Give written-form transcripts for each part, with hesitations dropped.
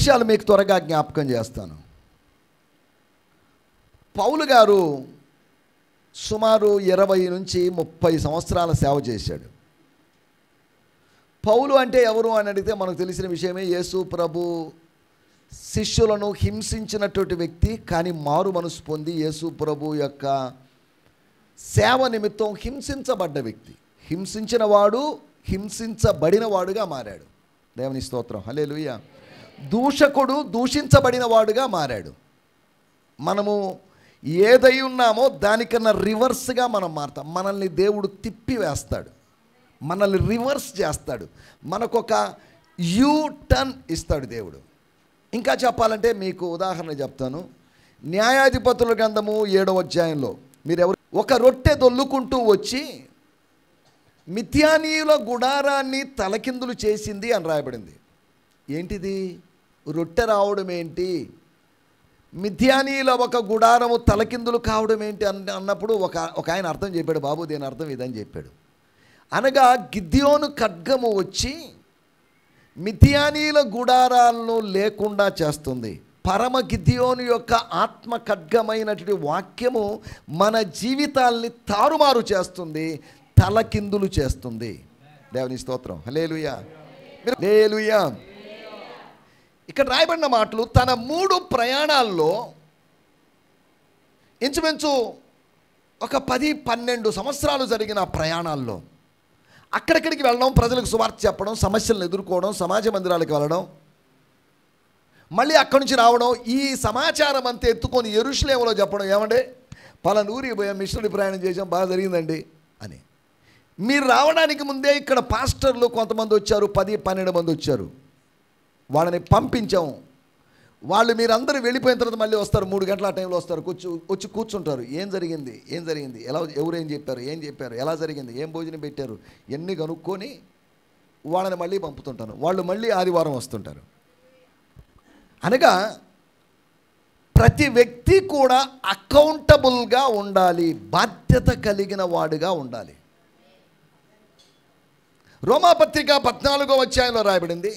విషయాలు మీకు త్వరగా జ్ఞాపకం చేస్తాను. పౌలు గారు సుమారు 20 నుంచి 30 సంవత్సరాల సేవ చేశాడు. పౌలు అంటే ఎవరు అని అడిగితే మనకు తెలిసిన విషయమే. యేసు ప్రభు శిష్యులను హింసించినటువంటి వ్యక్తి, కానీ మారు మనసు పొంది యేసు ప్రభు యొక్క సేవ నిమిత్తం హింసించబడ్డ వ్యక్తి. హింసించిన వాడు హింసించబడిన వాడుగా మారాడు. దేవుని స్తోత్రం, హల్లెలూయా. దూషకుడు దూషించబడిన వాడుగా మారాడు. మనము ఏదై ఉన్నామో దానికన్నా రివర్స్గా మనం మారుతాం. మనల్ని దేవుడు తిప్పి వేస్తాడు, మనల్ని రివర్స్ చేస్తాడు, మనకొక యూ టర్న్ ఇస్తాడు దేవుడు. ఇంకా చెప్పాలంటే మీకు ఉదాహరణ చెప్తాను. న్యాయాధిపతుల గ్రంథము 7వ అధ్యాయంలో మీరెవరు ఒక రొట్టె దొల్లుకుంటూ వచ్చి మిద్యానీయుల గుడారాన్ని తలకిందులు చేసింది అని రాయబడింది. ఏంటిది? రొట్టె రావడం ఏంటి? మిద్యానీయుల ఒక గుడారము తలకిందులు కావడం ఏంటి అన్నప్పుడు ఒక ఆయన అర్థం చెప్పాడు. బాబు దీని అర్థం ఇదని చెప్పాడు. అనగా గిద్యోను ఖడ్గము వచ్చి మిద్యానీయుల గుడారాలను లేకుండా చేస్తుంది. పరమ గిద్యోను యొక్క ఆత్మ ఖడ్గమైనటువంటి వాక్యము మన జీవితాల్ని తారుమారు చేస్తుంది, తలకిందులు చేస్తుంది. దేవుని స్తోత్రం, హల్లెలూయా, హల్లెలూయా. ఇక్కడ రాయబడిన మాటలు తన 3 ప్రయాణాల్లో ఇంచుమించు ఒక 10-12 సంవత్సరాలు జరిగిన ప్రయాణాల్లో అక్కడిక్కడికి వెళ్ళడం, ప్రజలకు సువార్త చెప్పడం, సమస్యలను ఎదుర్కోవడం, సమాజ మందిరాలకు వెళ్ళడం, మళ్ళీ అక్కడి నుంచి రావడం, ఈ సమాచారం అంతా ఎత్తుకొని యెరూషలేములో చెప్పడం. ఏమంటే పలానూరికి పోయాం, మిషనరీ ప్రయాణం చేసాం, బాగా జరిగిందండి అని. మీరు రావడానికి ముందే ఇక్కడ పాస్టర్లు కొంతమంది వచ్చారు, 10-12 మంది వచ్చారు. వాళ్ళని పంపించాము. వాళ్ళు మీరందరూ వెళ్ళిపోయిన తర్వాత మళ్ళీ వస్తారు, 3 గంటల ఆ టైంలో వస్తారు, వచ్చి కూర్చుంటారు. ఏం జరిగింది, ఎలా, ఎవరేం చెప్పారు, ఎలా జరిగింది, ఏం భోజనం పెట్టారు, ఎన్ని కనుక్కొని వాళ్ళని మళ్ళీ పంపుతుంటాను. వాళ్ళు మళ్ళీ ఆదివారం వస్తుంటారు. అనగా ప్రతి వ్యక్తి కూడా అకౌంటబుల్గా ఉండాలి, బాధ్యత కలిగిన వాడుగా ఉండాలి. రోమాపత్రిక 14వ అధ్యాయంలో రాయబడింది,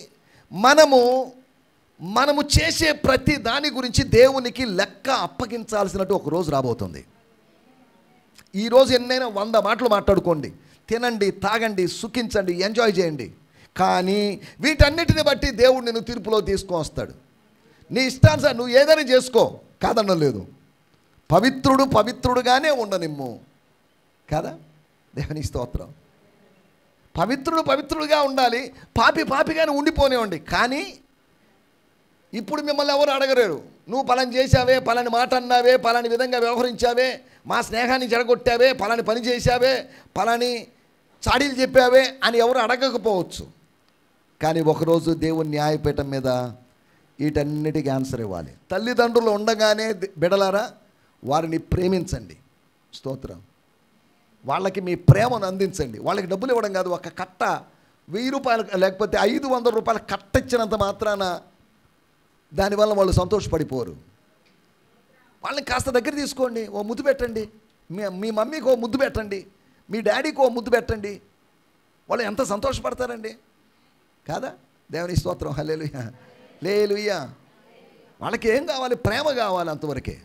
మనము చేసే ప్రతి దాని గురించి దేవునికి లెక్క అప్పగించాల్సినట్టు ఒక రోజు రాబోతుంది. ఈరోజు ఎన్నైనా 100 మాటలు మాట్లాడుకోండి, తినండి, తాగండి, సుఖించండి, ఎంజాయ్ చేయండి. కానీ వీటన్నిటిని బట్టి దేవుడు నిన్ను తీర్పులో తీసుకొని వస్తాడు. నీ ఇష్టానుసారం నువ్వు ఏదైనా చేసుకో, కాదనడం లేదు. పవిత్రుడుగానే ఉండనిమ్ము, కాదా? దేవుని స్తోత్రం. పవిత్రుడుగా ఉండాలి, పాపిగానే ఉండిపోనివ్వండి. కానీ ఇప్పుడు మిమ్మల్ని ఎవరు అడగలేరు. నువ్వు పలాని చేశావే, పలాని మాట అన్నావే, పలాని విధంగా వ్యవహరించావే, మా స్నేహాన్ని చెడగొట్టావే, పలాని పని చేశావే, పలాని చాడీలు చెప్పావే అని ఎవరు అడగకపోవచ్చు. కానీ ఒకరోజు దేవుని న్యాయపీఠం మీద వీటన్నిటికీ ఆన్సర్ ఇవ్వాలి. తల్లిదండ్రులు ఉండగానే బిడలారా వారిని ప్రేమించండి. స్తోత్రం. వాళ్ళకి మీ ప్రేమను అందించండి. వాళ్ళకి డబ్బులు ఇవ్వడం కాదు, ఒక కట్ట 1000 రూపాయలు లేకపోతే 500 రూపాయల కట్ట ఇచ్చినంత మాత్రాన దానివల్ల వాళ్ళు సంతోషపడిపోరు. వాళ్ళని కాస్త దగ్గర తీసుకోండి, ఓ ముద్దు పెట్టండి. మీ మమ్మీకి ఓ ముద్దు పెట్టండి, మీ డాడీకి ఓ ముద్దు పెట్టండి. వాళ్ళు ఎంత సంతోషపడతారండి, కాదా? దేవుని స్తోత్రం, హల్లెలూయా, హల్లెలూయా. వాళ్ళకి ఏం కావాలి? ప్రేమ కావాలి, అంతవరకే.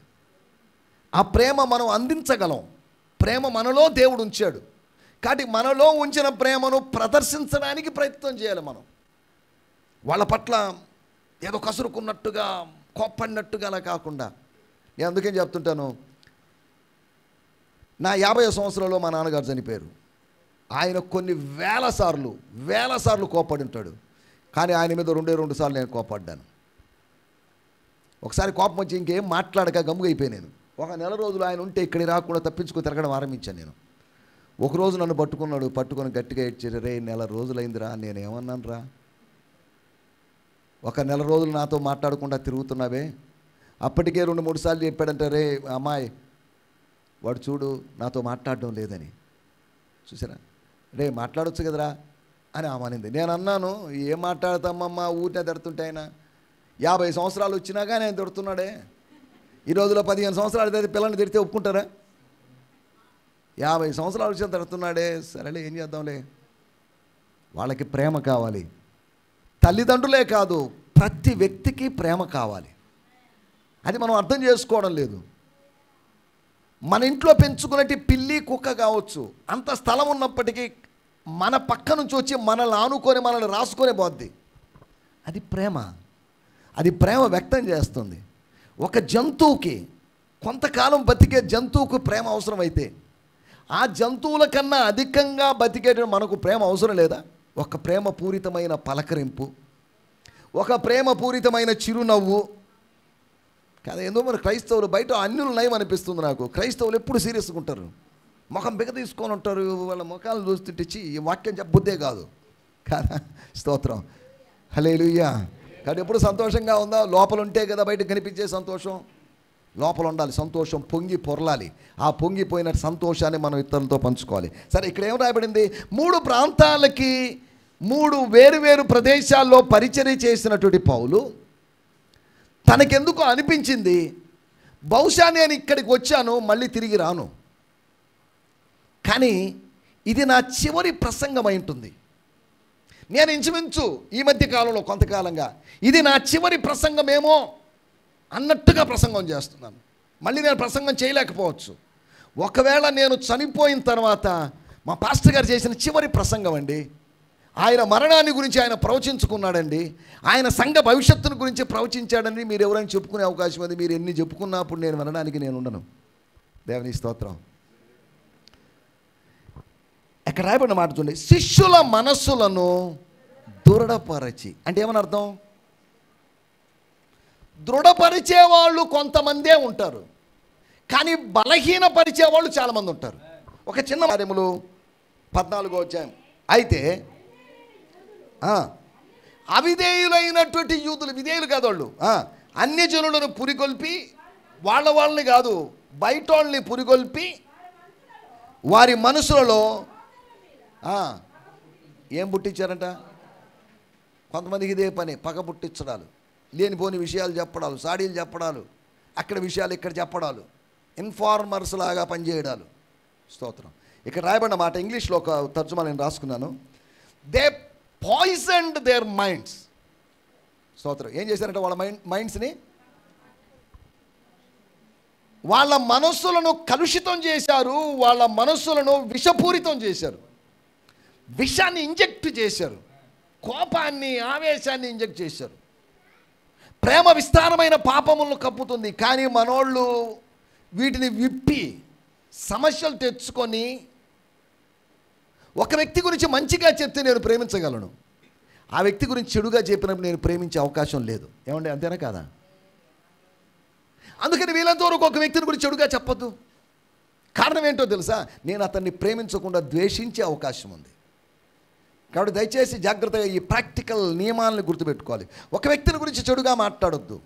ఆ ప్రేమ మనం అందించగలం. ప్రేమ మనలో దేవుడు ఉంచాడు, కాబట్టి మనలో ఉంచిన ప్రేమను ప్రదర్శించడానికి ప్రయత్నం చేయాలి మనం. వాళ్ళ పట్ల ఏదో కసురుకున్నట్టుగా, కోప్పడినట్టుగా అలా కాకుండా. నేను అందుకేం చెప్తుంటాను, నా 50వ సంవత్సరంలో మా నాన్నగారు చనిపోయారు. ఆయన కొన్ని వేల సార్లు కోప్పడి ఉంటాడు. కానీ ఆయన మీద 2 సార్లు నేను కోప్పడ్డాను. ఒకసారి కోపం వచ్చి ఇంకేం మాట్లాడక గమ్ముగా అయిపోయి నేను. ఒక నెల రోజులు ఆయన ఉంటే ఇక్కడికి రాకుండా తప్పించుకొని తిరగడం ఆరంభించాను నేను. ఒకరోజు నన్ను పట్టుకొని గట్టిగా ఏడ్చారు. రే, నెల రోజులైందిరా, నేనేమన్నాను రా, ఒక నెల రోజులు నాతో మాట్లాడకుండా తిరుగుతున్నావే. అప్పటికే 2-3 సార్లు చెప్పాడంటే, రే అమ్మాయి, వాడు చూడు నాతో మాట్లాడడం లేదని. చూసారా, రే మాట్లాడొచ్చు కదరా అని ఆమానింది. నేను అన్నాను, ఏం మాట్లాడతామమ్మా, ఊరినే తిడుతుంటే ఆయన 50 సంవత్సరాలు వచ్చినా కానీ ఆయన తిడుతున్నాడే. ఈ రోజులో 15 సంవత్సరాలు అయితే పిల్లల్ని తిడితే ఒప్పుకుంటారా? 50 సంవత్సరాలు వచ్చిన తిడుతున్నాడే, సరేలే ఏం చేద్దాంలే. వాళ్ళకి ప్రేమ కావాలి. తల్లిదండ్రులే కాదు, ప్రతి వ్యక్తికి ప్రేమ కావాలి. అది మనం అర్థం చేసుకోవడం లేదు. మన ఇంట్లో పెంచుకున్నట్టు పిల్లి కుక్క కావచ్చు, అంత స్థలం ఉన్నప్పటికీ మన పక్క నుంచి వచ్చి మనల్ని ఆనుకొని మనల్ని రాసుకొని పోద్ది. అది ప్రేమ. అది ప్రేమ వ్యక్తం చేస్తుంది. ఒక జంతువుకి, కొంతకాలం బతికే జంతువుకు ప్రేమ అవసరమైతే ఆ జంతువుల కన్నా అధికంగా బతికేట మనకు ప్రేమ అవసరం లేదా? ఒక ప్రేమపూరితమైన పలకరింపు, ఒక ప్రేమపూరితమైన చిరునవ్వు కదా. ఏందో మరి క్రైస్తవులు బయట అన్యులు నయం అనిపిస్తుంది నాకు. క్రైస్తవులు ఎప్పుడు సీరియస్గా ఉంటారు, ముఖం బిగ తీసుకొని ఉంటారు. వాళ్ళ ముఖాలను చూస్తుంటే ఈ వాక్యం చెప్పబుద్దే కాదు కదా. స్తోత్రం, హల్లెలూయా. కాబట్టి ఎప్పుడు సంతోషంగా ఉందా? లోపల ఉంటే కదా బయటకు కనిపించే సంతోషం. లోపల ఉండాలి, సంతోషం పొంగి పొరలాలి. ఆ పొంగిపోయిన సంతోషాన్ని మనం ఇతరులతో పంచుకోవాలి. సరే, ఇక్కడ ఏం రాయబడింది? 3 ప్రాంతాలకి 3 వేరు ప్రదేశాల్లో పరిచర్య చేసినటువంటి పౌలు తనకెందుకు అనిపించింది, బహుశా నేను ఇక్కడికి వచ్చాను, మళ్ళీ తిరిగి రాను, కానీ ఇది నా చివరి ప్రసంగం అయి ఉంటుంది. నేను ఇంచుమించు ఈ మధ్య కాలంలో కొంతకాలంగా ఇది నా చివరి ప్రసంగమేమో అన్నట్టుగా ప్రసంగం చేస్తున్నాను. మళ్ళీ నేను ప్రసంగం చేయలేకపోవచ్చు. ఒకవేళ నేను చనిపోయిన తర్వాత మా పాస్టర్ గారు చేసిన చివరి ప్రసంగం అండి. ఆయన మరణాన్ని గురించి ఆయన ప్రవచించుకున్నాడండి. ఆయన సంఘ భవిష్యత్తును గురించి ప్రవచించాడని మీరు ఎవరైనా చెప్పుకునే అవకాశం ఉంది. మీరు ఎన్ని చెప్పుకున్నప్పుడు నేను వినడానికి నేను ఉండను. దేవుని స్తోత్రం. ఇక్కడ రాయబడిన మాట చూడండి, శిష్యుల మనస్సులను దృఢపరచి. అంటే ఏమని అర్థం? దృఢపరిచేవాళ్ళు కొంతమందే ఉంటారు, కానీ బలహీనపరిచేవాళ్ళు చాలామంది ఉంటారు. ఒక చిన్న కార్యములు 14వ అధ్యాయం. అయితే అవిధేయులైనటువంటి యూదులు, విధేయులు కాదు వాళ్ళు, అన్యజనులను పురికొల్పి, వాళ్ళని కాదు బయట వాళ్ళని పురికొల్పి వారి మనసులలో ఏం పుట్టించారంట? కొంతమందికి ఇదే పని, పగ పుట్టించడాలు, లేనిపోని విషయాలు చెప్పడాలు, సాడీలు చెప్పడాలు, అక్కడ విషయాలు ఇక్కడ చెప్పడాలు, ఇన్ఫార్మర్స్ లాగా పనిచేయడాలు. స్తోత్రం. ఇక్కడ రాయబడిన మాట ఇంగ్లీష్లో ఒక తర్జుమా నేను రాసుకున్నాను. They poisoned their minds. స్తోత్రం. ఏం చేశారంటే వాళ్ళ మైండ్స్ని, వాళ్ళ మనస్సులను కలుషితం చేశారు, వాళ్ళ మనస్సులను విషపూరితం చేశారు, విషాన్ని ఇంజెక్ట్ చేశారు, కోపాన్ని ఆవేశాన్ని ఇంజెక్ట్ చేశారు. ప్రేమ విస్తారమైన పాపములను కప్పుతుంది, కానీ మనోళ్ళు వీటిని విప్పి సమస్యలు తెచ్చుకొని, ఒక వ్యక్తి గురించి మంచిగా చెప్తే నేను ప్రేమించగలను, ఆ వ్యక్తి గురించి చెడుగా చెప్పినప్పుడు నేను ప్రేమించే అవకాశం లేదు. ఏమండి, అంతేనా కాదా? అందుకని వీళ్ళంత వరకు ఒక వ్యక్తిని గురించి చెడుగా చెప్పొద్దు. కారణం ఏంటో తెలుసా? నేను అతన్ని ప్రేమించకుండా ద్వేషించే అవకాశం ఉంది. కాబట్టి దయచేసి జాగ్రత్తగా ఈ ప్రాక్టికల్ నియమాలను గుర్తుపెట్టుకోవాలి. ఒక వ్యక్తిని గురించి చెడుగా మాట్లాడొద్దు.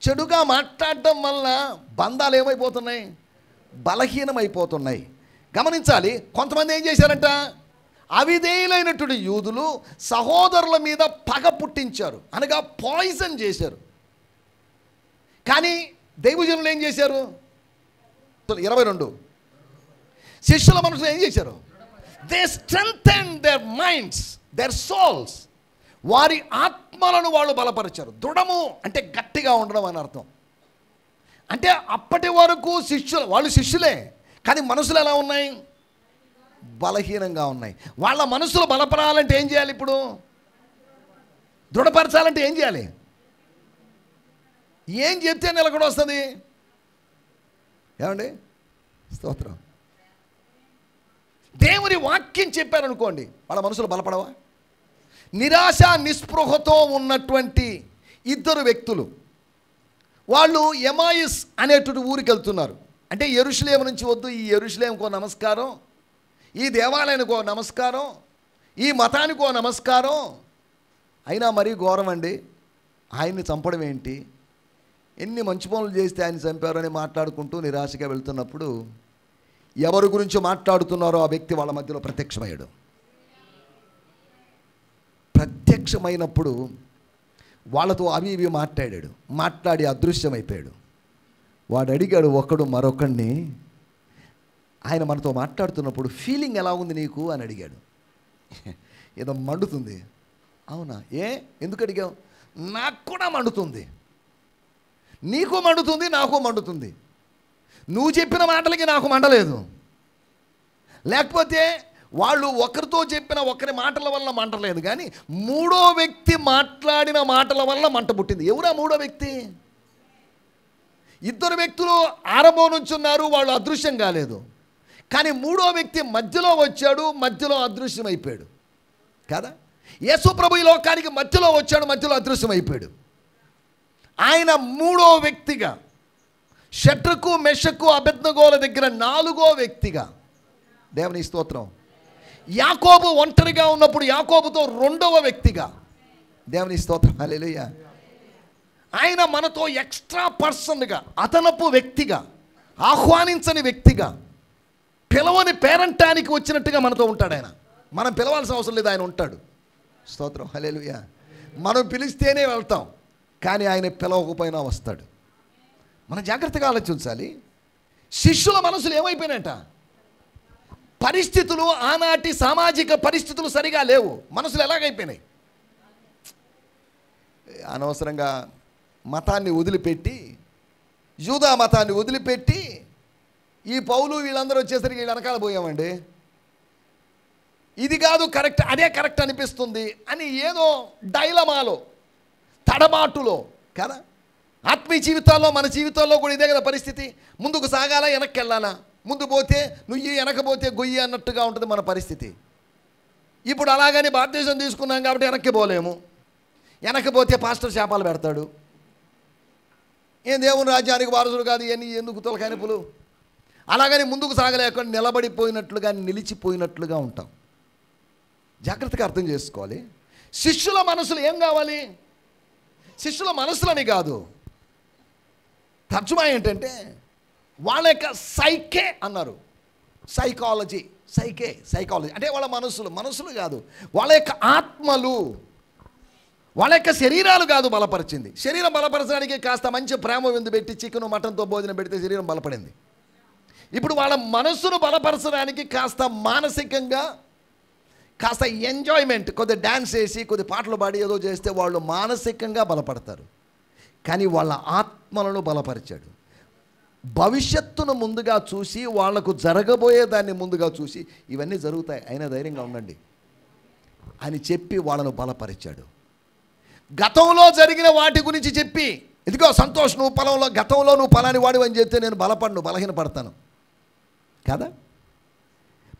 చెడుగా మాట్లాడటం వల్ల బంధాలు ఏమైపోతున్నాయి? బలహీనమైపోతున్నాయి. గమనించాలి. కొంతమంది ఏం చేశారంట? అవిధేయులైనటువంటి యూదులు సహోదరుల మీద పగ పుట్టించారు, అనగా పాయిజన్ చేశారు. కానీ దైవజనులు ఏం చేశారు? 22 శిష్యుల మనసులో ఏం చేశారు? They strengthen their minds, their souls. వారి ఆత్మలను వాళ్ళు బలపరిచారు. దృఢము అంటే గట్టిగా ఉండడం అని అర్థం. అంటే అప్పటి వరకు వాళ్ళు శిష్యులే, కానీ మనసులు ఎలా ఉన్నాయి? బలహీనంగా ఉన్నాయి. వాళ్ళ మనసులు బలపడాలంటే ఏం చేయాలి? ఇప్పుడు దృఢపరచాలంటే ఏం చేయాలి? ఏం చెప్తే నిలకడ వస్తుంది? ఏమండి? స్తోత్రం. దేవుని వాక్యం చెప్పారనుకోండి, వాళ్ళ మనసులు బలపడవా? నిరాశ నిస్పృహతో ఉన్నటువంటి 2 వ్యక్తులు, వాళ్ళు ఎమాయిస్ అనేటువంటి ఊరికి వెళ్తున్నారు. అంటే యెరూషలేము నుంచి వద్దు, ఈ యెరూషలేముకో నమస్కారం, ఈ దేవాలయానికో నమస్కారం, ఈ మతానికో నమస్కారం. అయినా మరీ ఘోరం అండి, ఆయన్ని చంపడం ఏంటి, ఎన్ని మంచి పనులు చేస్తే ఆయన చంపారని మాట్లాడుకుంటూ నిరాశగా వెళ్తున్నప్పుడు ఎవరి గురించి మాట్లాడుతున్నారో ఆ వ్యక్తి వాళ్ళ మధ్యలో ప్రత్యక్షమయ్యాడు. ప్రత్యక్షమైనప్పుడు వాళ్ళతో అవి ఇవి మాట్లాడి అదృశ్యమైపోయాడు. వాడు అడిగాడు ఒకడు మరొకడిని, ఆయన మనతో మాట్లాడుతున్నప్పుడు ఫీలింగ్ ఎలా ఉంది నీకు అని అడిగాడు. ఏదో మండుతుంది, అవునా? ఎందుకు అడిగావు? నాకు కూడా మండుతుంది, నీకు మండుతుంది, నాకు మండుతుంది. నువ్వు చెప్పిన మాటలకి నాకు మండలేదు, లేకపోతే వాళ్ళు ఒకరితో చెప్పిన ఒకరి మాటల వల్ల మంటలేదు, కానీ మూడో వ్యక్తి మాట్లాడిన మాటల వల్ల మంట పుట్టింది. ఎవరా మూడో వ్యక్తి? ఇద్దరు వ్యక్తులు ఆరంభం నుంచి ఉన్నారు, వాళ్ళు అదృశ్యం కాలేదు, కానీ మూడో వ్యక్తి మధ్యలో వచ్చాడు, మధ్యలో అదృశ్యం అయిపోయాడు కదా. యేసు ప్రభు ఈ లోకానికి మధ్యలో వచ్చాడు, మధ్యలో అదృశ్యం అయిపోయాడు. ఆయన మూడో వ్యక్తిగా, షడ్రకు మెషకు అబేద్నెగోల దగ్గర నాలుగో వ్యక్తిగా, దేవుని స్తోత్రం. యాకోబు ఒంటరిగా ఉన్నప్పుడు యాకోబుతో రెండవ వ్యక్తిగా, దేవుని స్తోత్రం, హల్లెలూయా. ఆయన మనతో ఎక్స్ట్రా పర్సన్గా, అదనపు వ్యక్తిగా, ఆహ్వానించని వ్యక్తిగా, పిలవని పేరంటానికి వచ్చినట్టుగా మనతో ఉంటాడు. ఆయన మనం పిలవాల్సిన అవసరం లేదు, ఆయన ఉంటాడు. స్తోత్రం, హల్లెలూయా. మనం పిలిస్తేనే వెళ్తాం, కానీ ఆయన పిలవకపోయినా వస్తాడు. మనం జాగ్రత్తగా ఆలోచించాలి. శిష్యుల మనసులు ఏమైపోయినాయట? పరిస్థితులు, ఆనాటి సామాజిక పరిస్థితులు సరిగా లేవు, మనసులు ఎలాగైపోయినాయి? అనవసరంగా మతాన్ని వదిలిపెట్టి, యూదా మతాన్ని వదిలిపెట్టి ఈ పౌలు వీళ్ళందరూ వచ్చేసరికి వీళ్ళు వెనకాల పోయామండి. ఇది కాదు కరెక్ట్, అదే కరెక్ట్ అనిపిస్తుంది అని ఏదో డైలమాలో, తడబాటులో కదా. ఆత్మీయ జీవితాల్లో, మన జీవితాల్లో కూడా ఇదే కదా పరిస్థితి. ముందుకు సాగాలా, వెనక్కి వెళ్ళాలా? ముందు పోతే నుయ్యి, వెనకపోతే గొయ్యి అన్నట్టుగా ఉంటుంది మన పరిస్థితి. ఇప్పుడు అలాగని బాప్తిజం తీసుకున్నాం కాబట్టి వెనక్కి పోలేము. వెనకపోతే పాస్టర్ శాపాలు పెడతాడు. దేవుని రాజ్యానికి వారసుడు కాదు, ఇవన్నీ ఎందుకు తొలకానిపులు? అలాగని ముందుకు సాగలేకుండా నిలబడిపోయినట్లుగా, నిలిచిపోయినట్లుగా ఉంటాం. జాగ్రత్తగా అర్థం చేసుకోవాలి. శిష్యుల మనసులు ఏం కావాలి? శిష్యుల మనసులని కాదు, తర్జుమా ఏంటంటే వాళ్ళ యొక్క సైకే అన్నారు. సైకాలజీ అంటే వాళ్ళ మనసులు కాదు, వాళ్ళ యొక్క ఆత్మలు, వాళ్ళ యొక్క శరీరాలు కాదు బలపరిచింది. శరీరం బలపరచడానికి కాస్త మంచి ప్రేమ విందు పెట్టి చికెన్ మటన్తో భోజనం పెడితే శరీరం బలపడింది. ఇప్పుడు వాళ్ళ మనస్సును బలపరచడానికి కాస్త మానసికంగా, కాస్త ఎంజాయ్మెంట్, కొద్ది డ్యాన్స్ వేసి, కొద్ది పాటలు పాడి ఏదో చేస్తే వాళ్ళు మానసికంగా బలపడతారు. కానీ వాళ్ళ ఆత్మలను బలపరిచాడు. భవిష్యత్తును ముందుగా చూసి, వాళ్లకు జరగబోయేదాన్ని ముందుగా చూసి, ఇవన్నీ జరుగుతాయి అయినా ధైర్యంగా ఉండండి అని చెప్పి వాళ్ళను బలపరిచాడు. గతంలో జరిగిన వాటి గురించి చెప్పి, ఇదిగో సంతోష్, నువ్వు గతంలో నువ్వు పలాని వాడివి అని చెప్తే నేను బలహీనపడతాను కదా.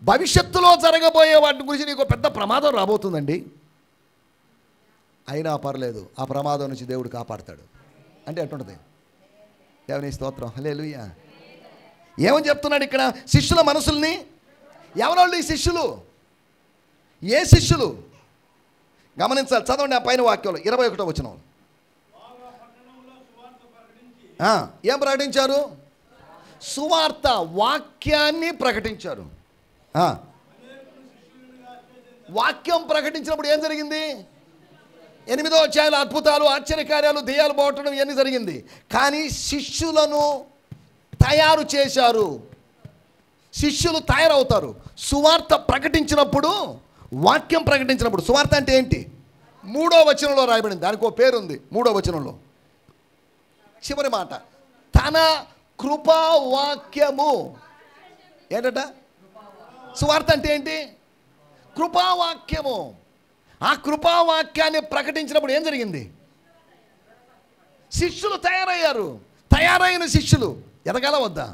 భవిష్యత్తులో జరగబోయే వాటి గురించి నీకు పెద్ద ప్రమాదం రాబోతుందండి, అయినా పర్లేదు, ఆ ప్రమాదం నుంచి దేవుడు కాపాడతాడు అంటే ఎట్టుంటుంది? దేవుని స్తోత్రం, హల్లెలూయా. ఏమని చెప్తున్నాడు ఇక్కడ? శిష్యుల మనసుల్ని. ఎవరోళ్ళు ఈ శిష్యులు? ఏ శిష్యులు? గమనించాలి, చదవండి ఆ పైన వాక్యంలో 21వ వచనం. ఏం ప్రకటించారు? సువార్త, వాక్యాన్ని ప్రకటించారు. వాక్యం ప్రకటించినప్పుడు ఏం జరిగింది? 8వ అధ్యాయంలో అద్భుతాలు, ఆశ్చర్యకార్యాలు, దెయ్యాలు పోవటం ఇవన్నీ జరిగింది. కానీ శిష్యులను తయారు చేశారు. శిష్యులు తయారవుతారు సువార్త ప్రకటించినప్పుడు, వాక్యం ప్రకటించినప్పుడు. సువార్త అంటే ఏంటి? 3వ వచనంలో రాయబడింది, దానికి ఒక పేరుంది. 3వ వచనంలో చివరి మాట, తన కృపావాక్యము. ఏంటట? సువార్త అంటే ఏంటి? కృపావాక్యము. ఆ కృపావాక్యాన్ని ప్రకటించినప్పుడు ఏం జరిగింది? శిష్యులు తయారయ్యారు. తయారైన శిష్యులు ఎదగాల వద్దా?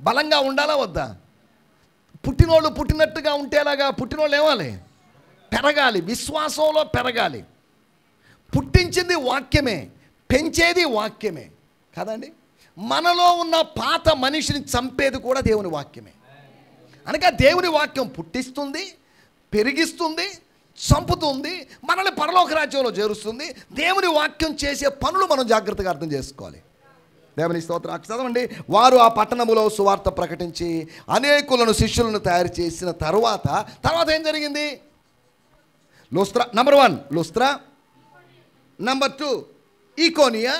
బలంగా ఉండాలా వద్దా? పుట్టినోళ్ళు పుట్టినట్టుగా ఉంటేలాగా పుట్టినోళ్ళు ఏవాలి? పెరగాలి, విశ్వాసంలో పెరగాలి. పుట్టించింది వాక్యమే, పెంచేది వాక్యమే కదండి. మనలో ఉన్న పాత మనిషిని చంపేది కూడా దేవుని వాక్యమే. అనగా దేవుని వాక్యం పుట్టిస్తుంది, పెరిగిస్తుంది, చంపుతుంది, మనల్ని పరలోక రాజ్యంలో చేరుస్తుంది. దేవుని వాక్యం చేసే పనులు మనం జాగ్రత్తగా అర్థం చేసుకోవాలి. దేవుని స్తోత్రం. చదవండి. వారు ఆ పట్టణములో సువార్త ప్రకటించి అనేకులను, శిష్యులను తయారు చేసిన తర్వాత ఏం జరిగింది? లుస్త్రా, నంబర్ 1 లుస్త్రా, నంబర్ 2 ఈకోనియా,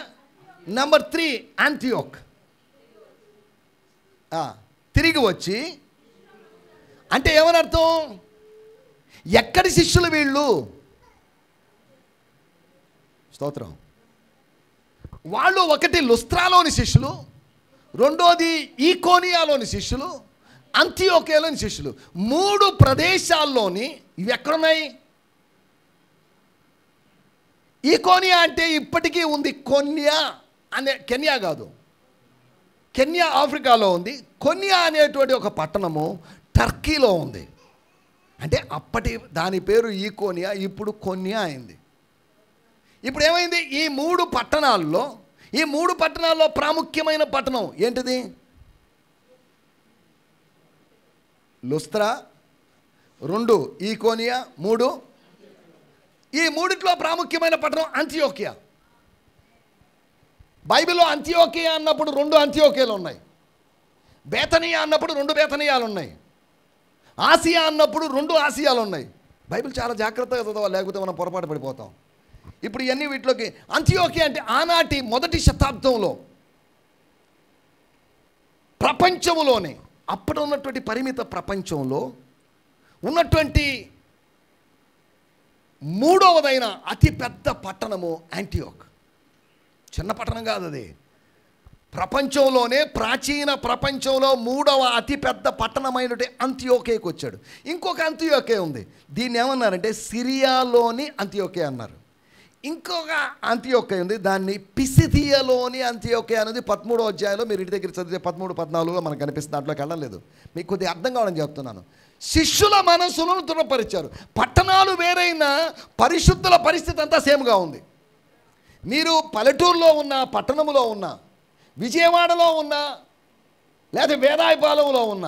నంబర్ 3 యాంటియోక్. తిరిగి వచ్చి అంటే ఏమని అర్థం? ఎక్కడి శిష్యులు వీళ్ళు? స్తోత్రం. వాళ్ళు ఒకటి లుస్త్రాలోని శిష్యులు, రెండోది ఈకోనియాలోని శిష్యులు, అంతియోకియాలోని శిష్యులు. 3 ప్రదేశాల్లోని ఇవి ఎక్కడున్నాయి? ఈకోనియా అంటే ఇప్పటికీ ఉంది. కొన్యా అనే, కెన్యా కాదు, కెన్యా ఆఫ్రికాలో ఉంది. కొన్యా అనేటువంటి ఒక పట్టణము టర్కీలో ఉంది. అంటే అప్పటి దాని పేరు ఈకోనియా, ఇప్పుడు కొన్యా అయింది. ఇప్పుడు ఏమైంది? ఈ 3 పట్టణాల్లో ప్రాముఖ్యమైన పట్టణం ఏంటిది? లుస్త్రా, 2 ఈకోనియా, 3 ఈ 3 ప్రాముఖ్యమైన పట్టణం అంతియోకియా. బైబిల్లో అంతియోకియా అన్నప్పుడు 2 అంతియోకియాలు ఉన్నాయి. బేతనియా అన్నప్పుడు 2 బేతనియాలు ఉన్నాయి. ఆసియా అన్నప్పుడు 2 ఆసియాలు ఉన్నాయి. బైబిల్ చాలా జాగ్రత్తగా చదవాలి, లేకపోతే మనం పొరపాటు పడిపోతాం. ఇప్పుడు ఇవన్నీ వీటిలోకి అంతియోకియా అంటే ఆనాటి మొదటి శతాబ్దంలో ప్రపంచంలోనే, అప్పుడు ఉన్నటువంటి పరిమిత ప్రపంచంలో ఉన్నటువంటి 3వదైన అతిపెద్ద పట్టణము యాంటియోక్. చిన్న పట్టణం కాదు అది. ప్రపంచంలోనే, ప్రాచీన ప్రపంచంలో 3వ అతిపెద్ద పట్టణమైనటువంటి అంతియోకేకి వచ్చాడు. ఇంకొక అంతియోకే ఉంది. దీన్ని ఏమన్నారంటే సిరియాలోని అంతియోకే అన్నారు. ఇంకొక అంతియోకే ఉంది, దాన్ని పిసిదియాలోని అంతియోకే అనేది 13వ అధ్యాయంలో మీరు ఇంటి దగ్గర చదివితే 13, 14 మనకు కనిపిస్తుంది. దాంట్లోకి వెళ్ళలేదు, మీకు కొద్దిగా అర్థం కావాలని చెప్తున్నాను. శిష్యుల మనసులను దృఢపరిచారు. పట్టణాలు వేరైనా పరిశుద్ధుల పరిస్థితి అంతా సేమ్గా ఉంది. మీరు పల్లెటూరులో ఉన్న, పట్టణంలో ఉన్న, విజయవాడలో ఉన్న, లేదా వేదాయపాలెంలో ఉన్న,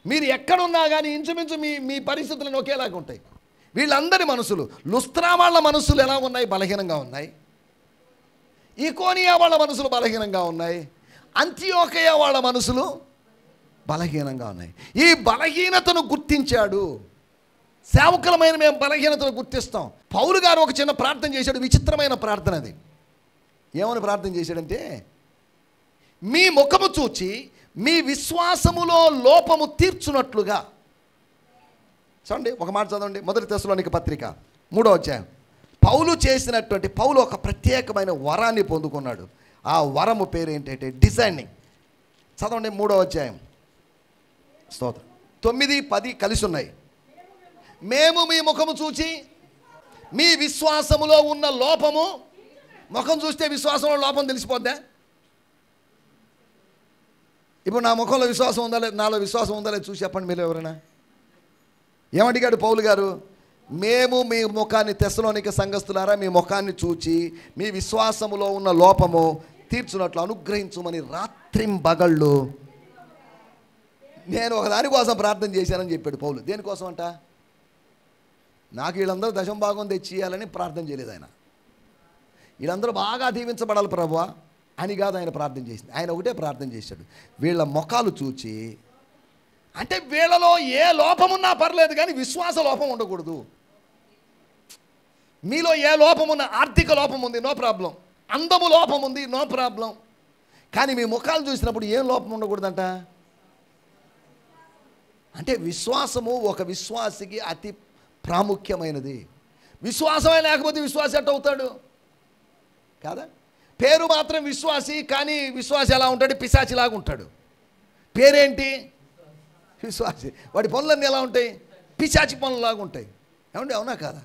మీరు ఎక్కడున్నా కానీ ఇంచుమించు మీ పరిస్థితులను ఒకేలాగా ఉంటాయి. వీళ్ళందరి మనసులు, లుస్త్రా వాళ్ళ మనసులు ఎలా ఉన్నాయి? బలహీనంగా ఉన్నాయి. ఈకోనియా వాళ్ళ మనసులు బలహీనంగా ఉన్నాయి. అంతియోకియా వాళ్ళ మనసులు బలహీనంగా ఉన్నాయి. ఈ బలహీనతను గుర్తించాడు. సేవకులమైన మేము బలహీనతను గుర్తిస్తాం. పౌలు గారు ఒక చిన్న ప్రార్థన చేశాడు, విచిత్రమైన ప్రార్థన అది. ఏమని ప్రార్థన చేశాడంటే, మీ ముఖము చూచి మీ విశ్వాసములో లోపము తీర్చునట్లుగా. చూడండి, ఒక మాట చదవండి. 1 తెస్సలోనిక పత్రిక 3వ అధ్యాయం. పౌలు ఒక ప్రత్యేకమైన వరాన్ని పొందుకున్నాడు. ఆ వరము పేరు ఏంటంటే డిజైనింగ్. చదవండి 3వ అధ్యాయం. స్తోత్రం. 9, 10 కలిసి ఉన్నాయి. మేము మీ ముఖము చూచి మీ విశ్వాసములో ఉన్న లోపము. ముఖం చూస్తే విశ్వాసంలో లోపం తెలిసిపోద్దా? ఇప్పుడు నా ముఖంలో విశ్వాసం ఉందా లేదు, నాలో విశ్వాసం ఉందా లేదు చూసి చెప్పండి మీరు ఎవరైనా. ఏమడిగాడు పౌలు గారు? మేము మీ ముఖాన్ని, తెస్సలోనిక సంఘస్థులారా, మీ ముఖాన్ని చూచి మీ విశ్వాసములో ఉన్న లోపము తీర్చున్నట్లు అనుగ్రహించుమని రాత్రింబగళ్ళు నేను ఒక దానికోసం ప్రార్థన చేశానని చెప్పాడు పౌలు. దేనికోసం అంట? నాకు వీళ్ళందరూ దశంభాగం తెచ్చియాలని ప్రార్థన చేయలేదు ఆయన. వీళ్ళందరూ బాగా దీవించబడాలి ప్రభువా అని కాదు ఆయన ప్రార్థన చేసింది. ఆయన ఒకటే ప్రార్థన చేశాడు, వీళ్ళ ముఖాలు చూచి. అంటే వీళ్ళలో ఏ లోపమున్నా పర్లేదు కానీ విశ్వాస లోపం ఉండకూడదు. మీలో ఏ లోపం ఉన్నా, ఆర్థిక లోపం ఉంది, నో ప్రాబ్లం. అందము లోపం ఉంది, నో ప్రాబ్లం. కానీ మీ ముఖాలు చూసినప్పుడు ఏం లోపం ఉండకూడదంట? అంటే విశ్వాసము ఒక విశ్వాసికి అతి ప్రాముఖ్యమైనది. విశ్వాసమే లేకపోతే విశ్వాసి ఎట్ట అవుతాడు? కాదా? పేరు మాత్రం విశ్వాసి, కానీ విశ్వాసి ఎలా ఉంటాడు? పిశాచిలాగా ఉంటాడు. పేరేంటి? విశ్వాసి. వాడి పనులన్నీ ఎలా ఉంటాయి? పిశాచి పనులాగా ఉంటాయి. ఏమండి, అవునా కాదా?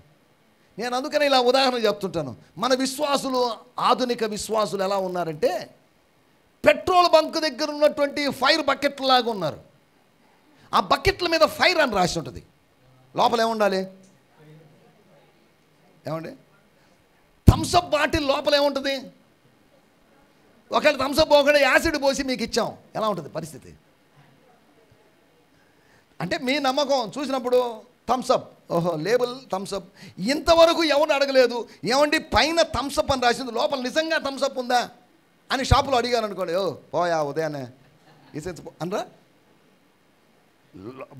నేను అందుకని ఇలా ఉదాహరణ చెప్తుంటాను. మన విశ్వాసులు, ఆధునిక విశ్వాసులు ఎలా ఉన్నారంటే పెట్రోల్ బంక్ దగ్గర ఉన్నటువంటి ఫైర్ బకెట్ లాగా ఉన్నారు. ఆ బకెట్ల మీద ఫైర్ అని రాసి ఉంటుంది. లోపల ఏముండాలి? ఏమండి, థమ్సప్ బాటిల్ లోపల ఏముంటుంది? ఒకవేళ థమ్సప్ ఒకటి యాసిడ్ పోసి మీకు ఇచ్చాం, ఎలా ఉంటుంది పరిస్థితి? అంటే మీ నమ్మకం చూసినప్పుడు థమ్సప్, ఓహో లేబుల్ థమ్సప్. ఇంతవరకు ఎవరు అడగలేదు, ఏమండి పైన థమ్సప్ అని రాసింది, లోపల నిజంగా థమ్సప్ ఉందా అని షాపులో అడిగాను అనుకోండి, ఓ పోయా ఉదయాన్నే ఇసేసి అనరా.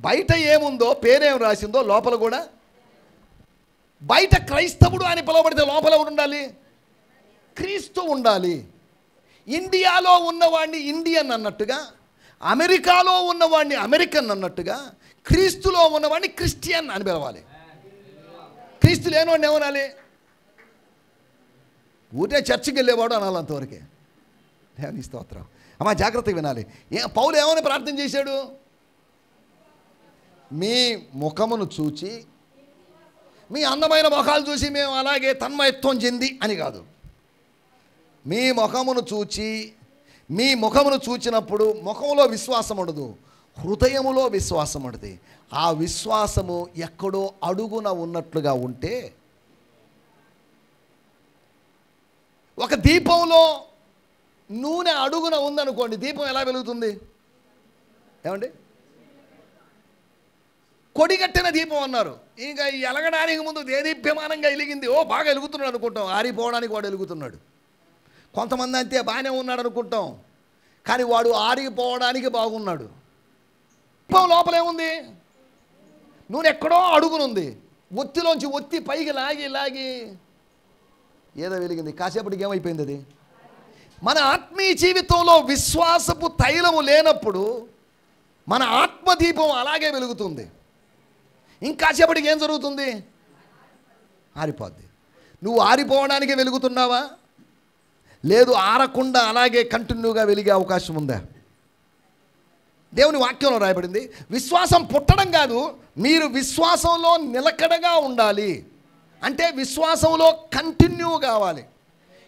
బయట ఏముందో, పేరేం రాసిందో లోపల కూడా. బయట క్రైస్తవుడు అని పిలువబడితే లోపల ఎవరు ఉండాలి? క్రీస్తు ఉండాలి. ఇండియాలో ఉన్నవాడిని ఇండియన్ అన్నట్టుగా, అమెరికాలో ఉన్నవాడిని అమెరికన్ అన్నట్టుగా, క్రీస్తులో ఉన్నవాడిని క్రిస్టియన్ అని పిలవాలి. క్రీస్తు లేనివాడిని ఏమనాలి? ఊరికే చర్చికి వెళ్ళేవాడు అనాలి అంతవరకే. దేవుని స్తోత్రం. అమ్మా జాగ్రత్తగా వినాలి. పౌలు ఏమని ప్రార్థన చేశాడు? మీ ముఖమును చూచి, మీ అందమైన ముఖాలు చూసి మేము అలాగే తన్మయత్వం చెంది అని కాదు. మీ ముఖమును చూచి, మీ ముఖమును చూచినప్పుడు ముఖంలో విశ్వాసం ఉండదు, హృదయములో విశ్వాసం ఉండదు. ఆ విశ్వాసము ఎక్కడో అడుగున ఉన్నట్లుగా ఉంటే, ఒక దీపంలో నూనె అడుగున ఉందనుకోండి, దీపం ఎలా వెలుగుతుంది? ఏమండి? కొడిగట్టిన దీపం అన్నారు. ఇంకా ఎలగడానికి ముందు దేదీప్యమానంగా వెలిగింది. ఓ బాగా వెలుగుతున్నాడు అనుకుంటాం, ఆరిపోవడానికి వాడు వెలుగుతున్నాడు. కొంతమంది అంతే బాగానే ఉన్నాడు అనుకుంటాం, కానీ వాడు ఆరిపోవడానికి బాగున్నాడు. దీపం లోపలేముంది? నూనె ఎక్కడో అడుగునుంది. ఒత్తిలోంచి ఒత్తి పైకి లాగి ఏదో వెలిగింది. కాసేపటికి ఏమైపోయింది అది? మన ఆత్మీయ జీవితంలో విశ్వాసపు తైలము లేనప్పుడు మన ఆత్మదీపం అలాగే వెలుగుతుంది. ఇంకాసేపటికి ఏం జరుగుతుంది? ఆరిపోద్ది. నువ్వు ఆరిపోవడానికి వెలుగుతున్నావా? లేదు, ఆరకుండా అలాగే కంటిన్యూగా వెలిగే అవకాశం ఉందా? దేవుని వాక్యంలో రాయబడింది, విశ్వాసం పుట్టడం కాదు, మీరు విశ్వాసంలో నిలకడగా ఉండాలి. అంటే విశ్వాసంలో కంటిన్యూ కావాలి.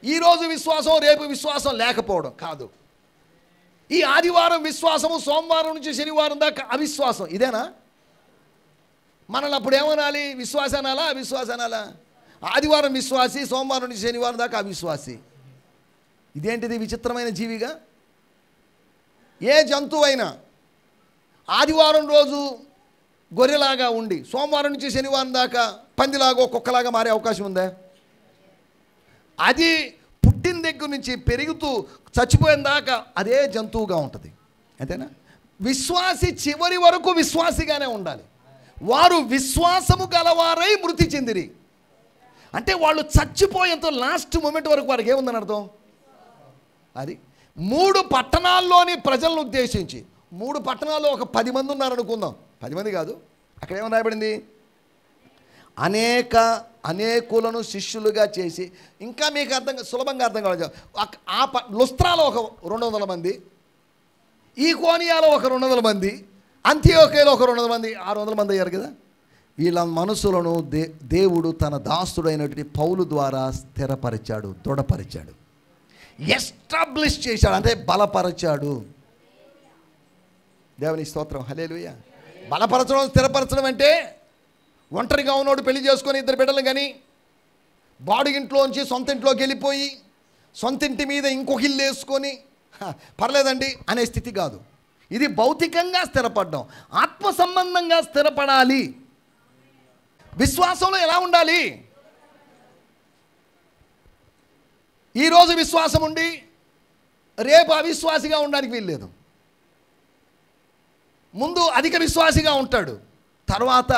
ఈరోజు విశ్వాసం, రేపు విశ్వాసం లేకపోవడం కాదు. ఈ ఆదివారం విశ్వాసము, సోమవారం నుంచి శనివారం దాకా అవిశ్వాసం. ఇదేనా? మనల్ని అప్పుడు ఏమనాలి? విశ్వాస అనాలా, అవిశ్వాస అనాలా? ఆదివారం విశ్వాసి, సోమవారం నుంచి శనివారం దాకా అవిశ్వాసి. ఇదేంటిది విచిత్రమైన జీవిగా? ఏ జంతువు అయినా ఆదివారం రోజు గొర్రెలాగా ఉండి సోమవారం నుంచి శనివారం దాకా పందిలాగా కుక్కలాగా మారే అవకాశం ఉందా? అది పుట్టిన దగ్గర నుంచి పెరుగుతూ చచ్చిపోయిన దాకా అదే జంతువుగా ఉంటుంది. అంతేనా? విశ్వాసి చివరి వరకు విశ్వాసిగానే ఉండాలి. వారు విశ్వాసము గలవారై మృతి చెందిరి అంటే వాళ్ళు చచ్చిపోయేంత లాస్ట్ మూమెంట్ వరకు వారికి ఏముందని అర్థం? అది 3 పట్టణాల్లోని ప్రజలను ఉద్దేశించి, 3 పట్టణాల్లో ఒక 10 మంది ఉన్నారనుకుందాం. 10 మంది కాదు, అక్కడ ఏమని రాయబడింది? అనేకులను శిష్యులుగా చేసి, ఇంకా మీకు సులభంగా అర్థం కావాలి. లుస్త్రాలో ఒక 200 మంది, ఈకోనియాలో ఒక 200 మంది, అంతియోకేలో ఒక 200 మంది, 600 మంది అయ్యారు కదా. వీళ్ళ మనసులను దేవుడు తన దాసుడైనటువంటి పౌలు ద్వారా స్థిరపరిచాడు, దృఢపరిచాడు, ఎస్టాబ్లిష్ చేశాడు, అంటే బలపరచాడు. దేవుని స్తోత్రం, హల్లెలూయా. బలపరచడం, స్థిరపరచడం అంటే ఒంటరిగా ఉన్నోడు పెళ్లి చేసుకొని 2 బిడ్డలు కానీ బాడుగింట్లోంచి సొంత ఇంట్లోకి వెళ్ళిపోయి సొంత ఇంటి మీద ఇంకొక ఇల్లు వేసుకొని పర్లేదండి అనే స్థితి కాదు. ఇది భౌతికంగా స్థిరపడడం. ఆత్మ సంబంధంగా స్థిరపడాలి. విశ్వాసంలో ఎలా ఉండాలి? ఈరోజు విశ్వాసం ఉండి రేపు అవిశ్వాసిగా ఉండడానికి వీల్లేదు. ముందు అధిక విశ్వాసిగా ఉంటాడు, తర్వాత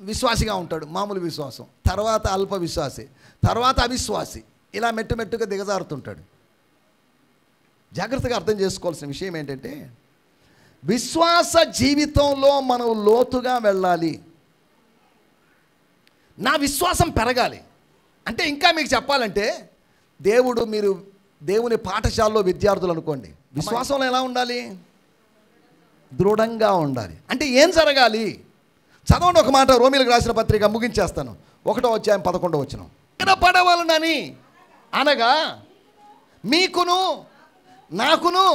విశ్వాసిగా ఉంటాడు, మామూలు విశ్వాసం, తర్వాత అల్ప విశ్వాసి, తర్వాత అవిశ్వాసి, ఇలా మెట్టుగా దిగజారుతుంటాడు. జాగ్రత్తగా అర్థం చేసుకోవాల్సిన విషయం ఏంటంటే, విశ్వాస జీవితంలో మనం లోతుగా వెళ్ళాలి. నా విశ్వాసం పెరగాలి అంటే, ఇంకా మీకు చెప్పాలంటే, మీరు దేవుని పాఠశాలలో విద్యార్థులు అనుకోండి, విశ్వాసంలో ఎలా ఉండాలి? దృఢంగా ఉండాలి. అంటే ఏం జరగాలి? చదవండి ఒక మాట, రోమీలకు రాసిన పత్రిక, ముగించేస్తాను. 1వ అధ్యాయం 11వ వచనం. స్థిరపడవలనని అనగా మీకును నాకును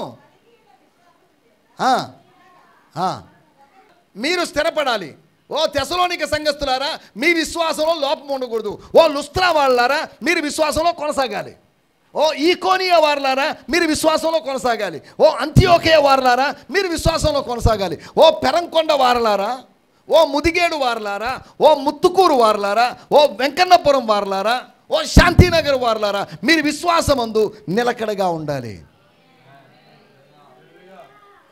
మీరు స్థిరపడాలి. ఓ తెసలోనిక సంఘస్థులారా, మీ విశ్వాసంలో లోపం ఉండకూడదు. ఓ లుస్త్రా వాళ్ళారా, మీరు విశ్వాసంలో కొనసాగాలి. ఓ ఈకోనియా వారులారా, మీరు విశ్వాసంలో కొనసాగాలి. ఓ అంతియోకేయ వారులారా, మీరు విశ్వాసంలో కొనసాగాలి. ఓ పెరంకొండ వారులారా, ఓ ముదిగేడు వారులారా, ఓ ముత్తుకూరు వారులారా, ఓ వెంకన్నపురం వారులారా, ఓ శాంతినగర్ వారులారా, మీరు విశ్వాసమందు నిలకడగా ఉండాలి.